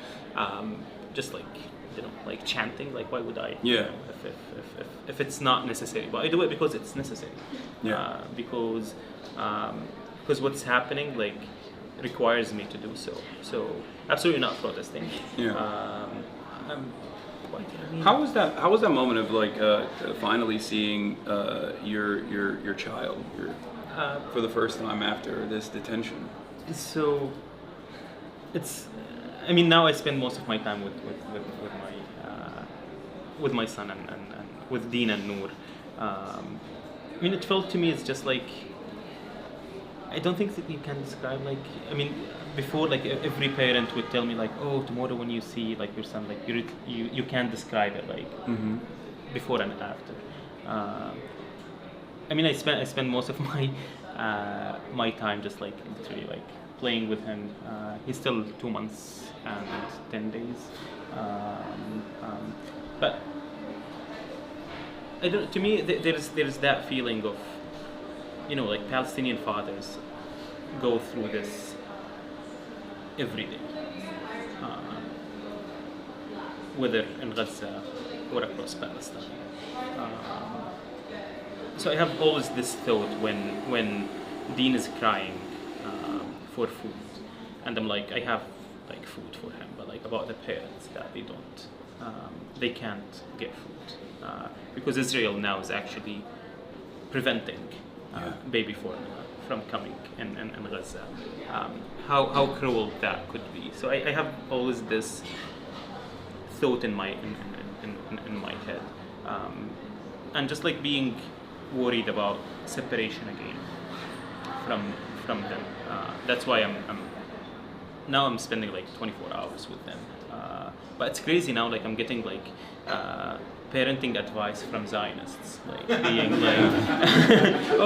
just like like chanting. Like why would I? Yeah. You know, if it's not necessary, but I do it because it's necessary. Yeah. Because what's happening like requires me to do so. So absolutely not protesting. Yeah. I mean, How was that moment of like finally seeing your child for the first time after this detention? So it's. I mean, now I spend most of my time with my son and with Dean and Noor. I mean, it felt to me it's just like. I don't think that you can describe like. I mean, before like every parent would tell me like, oh, tomorrow when you see like your son, like you can't describe it like before and after. I mean, I spend most of my my time just like literally like playing with him. He's still 2 months and 10 days, but I don't. To me, there's that feeling of, you know, like Palestinian fathers go through this every day, whether in Gaza or across Palestine. So I have always this thought when Dean is crying for food, and I'm like, I have like food for him, but like about the parents that they can't get food because Israel now is actually preventing baby formula from coming in Gaza. How cruel that could be. So I have always this thought in my head, and just like being worried about separation again from them. That's why I'm spending like 24 hours with them. But it's crazy now. Like I'm getting like parenting advice from Zionists, like being like,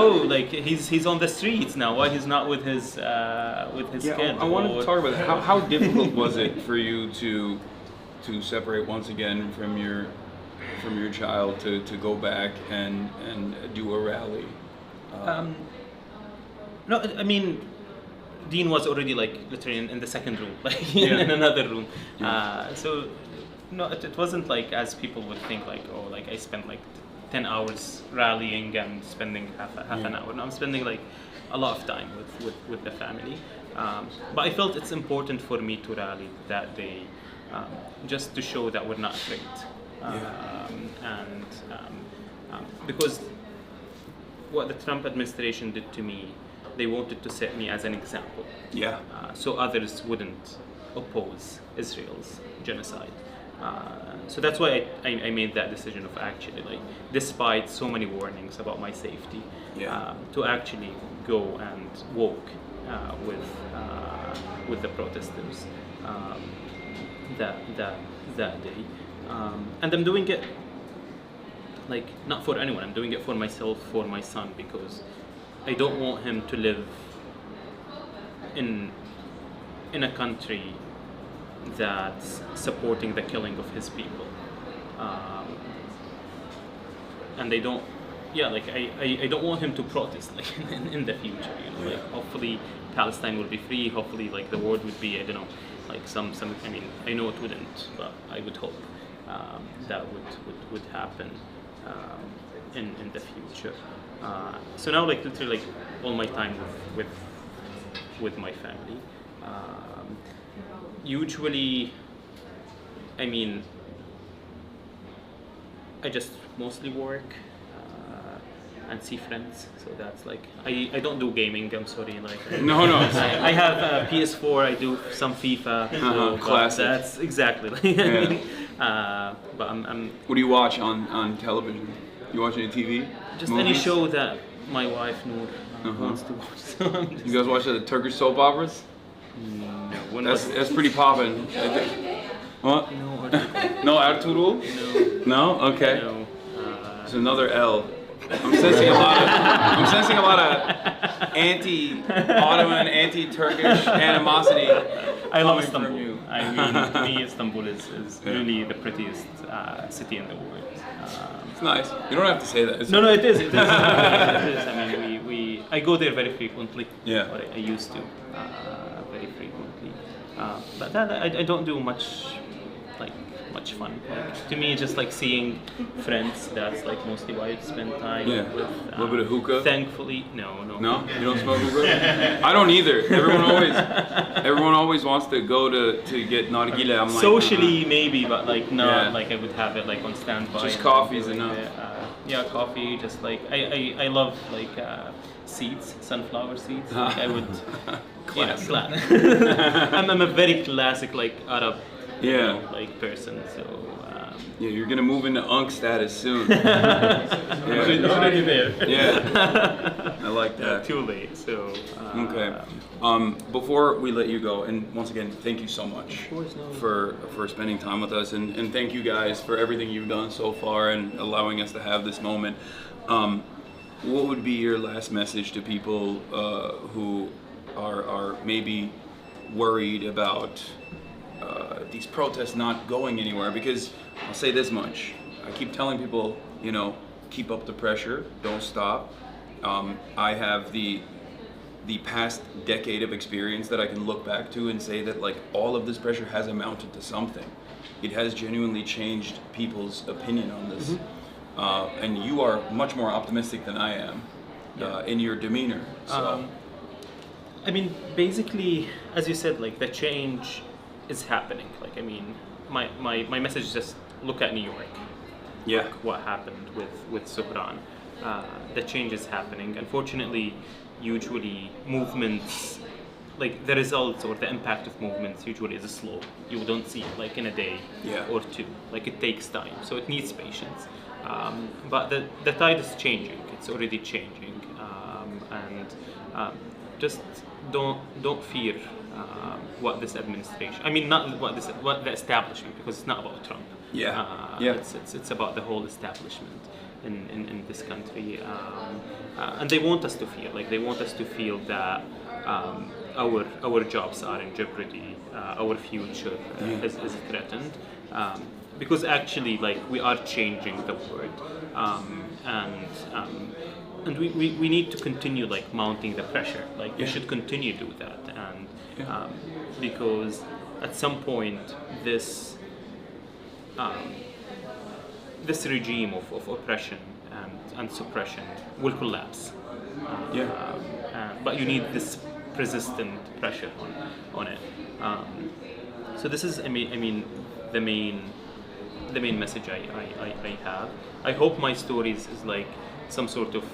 oh, like he's on the streets now. Why he's not with his kids? I wanted to talk about that. How difficult was it for you to separate once again from your child to go back and do a rally? No, I mean, Dean was already like literally in the second room, like in another room. So no, it wasn't like as people would think, like, oh, like I spent like 10 hours rallying and spending half an hour. No, I'm spending like a lot of time with the family. But I felt it's important for me to rally that day, just to show that we're not afraid. And because what the Trump administration did to me they wanted to set me as an example. Yeah. So others wouldn't oppose Israel's genocide. So that's why I made that decision of actually, like, despite so many warnings about my safety, to actually go and walk with the protesters that day. And I'm doing it, like, not for anyone. I'm doing it for myself, for my son, because I don't want him to live in a country that's supporting the killing of his people. And they don't, I don't want him to protest, like, in the future, you know, like, hopefully Palestine will be free, hopefully, like, the world would be, I don't know, like, some, I mean, I know it wouldn't, but I would hope that would happen in the future. So now, like, literally, like, all my time with my family. Usually, I mean, I just mostly work and see friends. So that's like, I don't do gaming. I'm sorry, like No. I have a PS4. I do some FIFA. So, classic. That's exactly. But I'm What do you watch on television? You watch any TV? just Movies? any show that my wife Noor wants to watch. So I'm just, You guys watch the Turkish soap operas? no, when That's pretty poppin'. I think. What? no, No, Ertuğrul? No. Okay. no. There's another L. I'm sensing a lot of anti-Ottoman, anti-Turkish animosity. I love coming from Istanbul. you. I mean, to me, Istanbul is really the prettiest city in the world. It's nice. You don't have to say that. It's No, it is. It is. It is. I mean, I go there very frequently. Yeah. Or I used to very frequently. But that I don't do much fun. Like, to me, just like seeing friends. That's like mostly why I spend time Yeah. with. A little bit of hookah? Thankfully, no. No, you don't smoke hookah? I don't either. Everyone always wants to go to get nargile. I'm like, Socially, maybe, but like not Yeah. like I would have it like on standby. Just and coffee is like enough. that. Yeah, coffee. Just like I love like seeds, sunflower seeds. Like, I would. Classic. I'm a very classic like Arab, Yeah. like person. So. Yeah, you're gonna move into unk status soon. Already there. Yeah. I like that. Too late. So. Okay. Before we let you go, and once again, thank you so much for spending time with us, and thank you guys for everything you've done so far and allowing us to have this moment. What would be your last message to people who are maybe worried about these protests not going anywhere? Because I'll say this much: I keep telling people, you know, keep up the pressure, don't stop. I have the past decade of experience that I can look back to and say that like all of this pressure has amounted to something. It has genuinely changed people's opinion on this. And you are much more optimistic than I am in your demeanor. So. I mean, basically, as you said, like the change is happening. Like, I mean, my message is just look at New York. Yeah. Look what happened with Subran. The change is happening. Unfortunately, usually movements, like the results or the impact of movements usually is slow. You don't see it like in a day or two. Like it takes time, so it needs patience. But the tide is changing. It's already changing, and just don't fear what this administration. I mean, not what the establishment, because it's not about Trump. It's about the whole establishment in this country, and they want us to feel like that our jobs are in jeopardy, our future is threatened, because actually like we are changing the world, and we need to continue like mounting the pressure. Like we should continue to do that, and because at some point this regime of oppression and suppression will collapse. But you need this persistent pressure on it. So this is, I mean, the main message I have. I hope my stories is like some sort of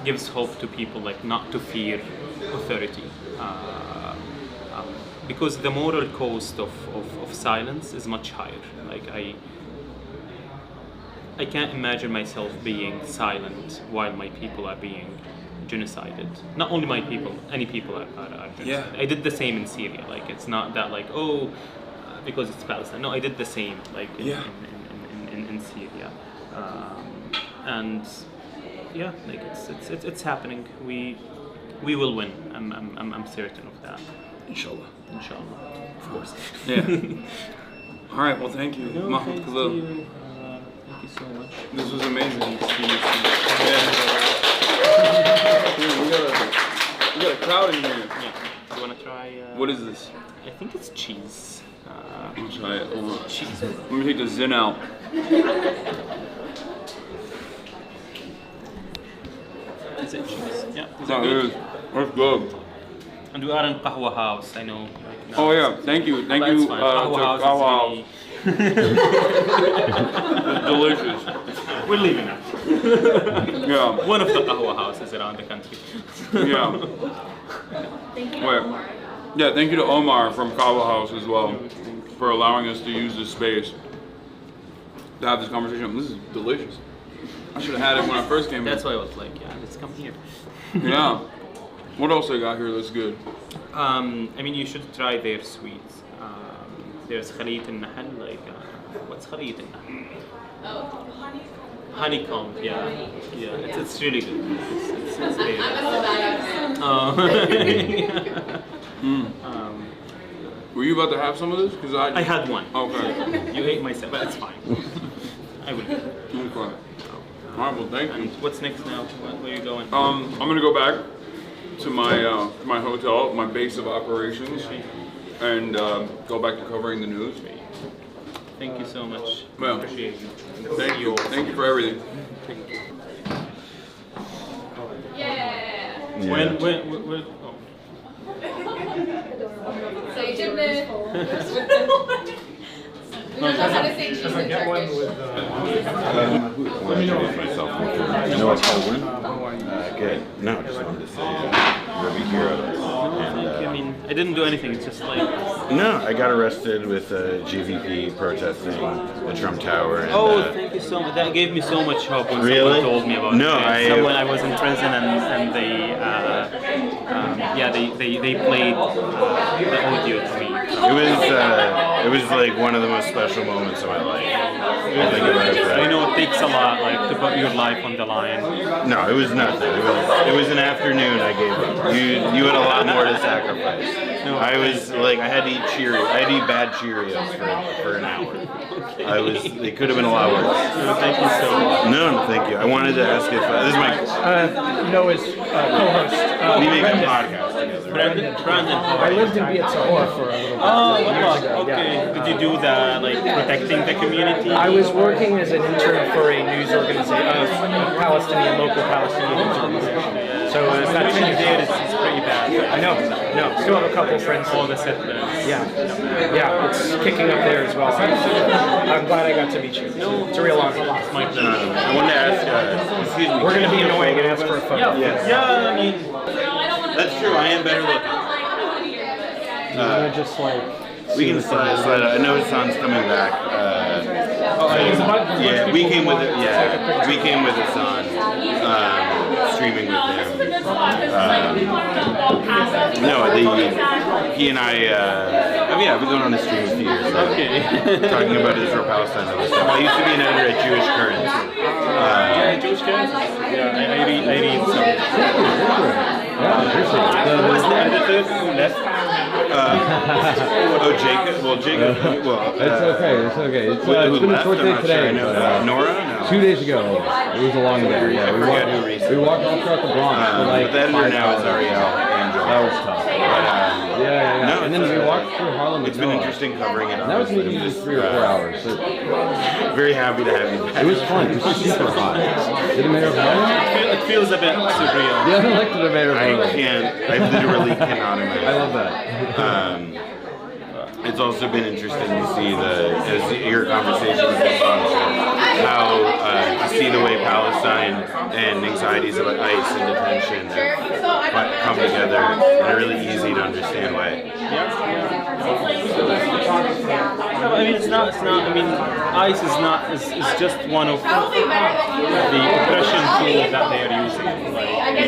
gives hope to people, like not to fear authority, because the moral cost of silence is much higher. Like I can't imagine myself being silent while my people are being genocided. Not only my people, any people are genocided. Yeah. I did the same in Syria. Like it's not that like because it's Palestine. No, I did the same like in Syria, and yeah, like it's happening. We will win. I'm certain of that. Inshallah. Inshallah. Of course. Yeah. All right. Well, thank you, No, Mahmoud thanks to Khalil. you. Thank you so much. This was amazing. Thanks to you. Dude, we got a crowd in here. Yeah. You wanna try? What is this? I think it's cheese. I'll try it. Hold on. Cheese. Let me take the zin out. Is it cheese? Yeah. Is Oh, it it good? is. That's good. And we are in Qahwa House. I know. Like, now Oh it's- yeah, thank you But you. it's fine. Qahwa House is House. Delicious. We're leaving now. Yeah, One of the Qahwa houses around the country. yeah. Thank you. Wait. Yeah, thank you to Omar from Kawa House as well for allowing us to use this space to have this conversation. This is delicious. I should have had it when I first came That's in. why I was like, yeah, let's come here. Yeah. What else I got here that's good? I mean, you should try their sweets. There's Khalit al-Nahl, like, what's Khalit al-Nahl? Oh, honey. Honeycomb, yeah. Yeah, it's really good. It's very I'm good. a bad Were you about to have some of this? Because I had one. Okay. You ate myself, but it's fine. I will. Okay. All right. Well, thank And you. what's next now? Where are you going? I'm gonna go back to my hotel, my base of operations, and go back to covering the news. Thank you so much. Well, Appreciate you. Thank you. Thank you for everything. Yeah. When oh. So you shouldn't we don't know how to say cheese in Turkish. Let me introduce myself. You know what's called good. No, just wanted to say you're a big hero. I mean, I didn't do anything. It's just like. No, I got arrested with GVP protesting the Trump Tower. And, Thank you so much. That gave me so much hope when Really? someone told me about No, it. Someone I was in prison and they played the audio to me. it was like one of the most special moments of my life. I think about it. I know it takes a lot, like, to put your life on the line. No, it was nothing. It was an afternoon I gave up. You had a lot more to sacrifice. No, I was like, I had to eat Cheerios. I had to eat bad Cheerios for an hour. It could have been a lot worse. No, thank you so much. No, thank you. I wanted to ask if this is my. Noah's co-host. We make a podcast together. Brandon. I lived in Vietnam for a little bit. Oh, years ago. okay. Yeah. Did you do the, like, protecting the community? I was working as an intern for a news organization, local Palestinian news organization. So The situation there is pretty bad. I know. No, still have a couple friends. All the settlers. Yeah, it's kicking up there as well. I'm glad I got to meet you. It's a real honor. It's my pleasure. I wanted to ask. Excuse me. We're going to be annoying and ask for a photo. Yes. Yeah, I mean, That's true. I am better looking. Just like. We can slide. I know Hasan's coming back. Yeah, we came with it. Yeah, we came with Hasan, streaming with him. He and I. I've been going on a stream with you. So okay. talking about Israel, Palestine, and other stuff. I used to be an editor at Jewish Currents. Jewish guys? Yeah, I read some. What's the editor who left? Jacob. Well, Jacob. Well, It's okay. It's who been a left? short I'm day not today. sure. I know. Nora? No. 2 days ago. It was a long day. Yeah, we forget who walked. recently. We walked all throughout the Bronx for like But the editor 5 now is hours. Ariel Angel. That was tough. Yeah. No, And then it's, we walked through Harlem. It's with been Noah. interesting covering it. And that was maybe honestly. just 3 or 4 hours. So Very happy to have you. it was fun. It was super hot. Did the mayor of Harlem? It feels a bit surreal. Yeah, I elected the mayor of I Harlem. can't. I literally cannot I imagine. love that. It's also been interesting to see your conversation with this how to see the way Palestine and anxieties about ICE and detention have come together in a really easy to understand way. No, I mean, it's not. I mean, ICE is just one of the oppression tools that they are using. Like,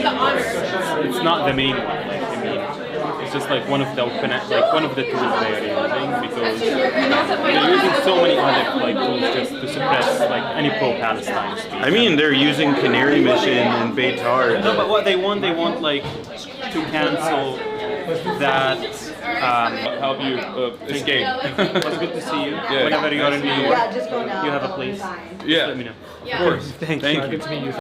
it's not the main one. Like, I mean, it's just like one of the tools they are using because they're using so many other tools just to suppress any pro-Palestine speech. I mean, they're using Canary Mission and Beitar. No, but what they want to cancel that. Help you escape. It was good to see you. Yeah. Whenever you're in New York, Yeah, just go now. you have a place. Yeah. Let me know. Of course. Thank Thank you. you.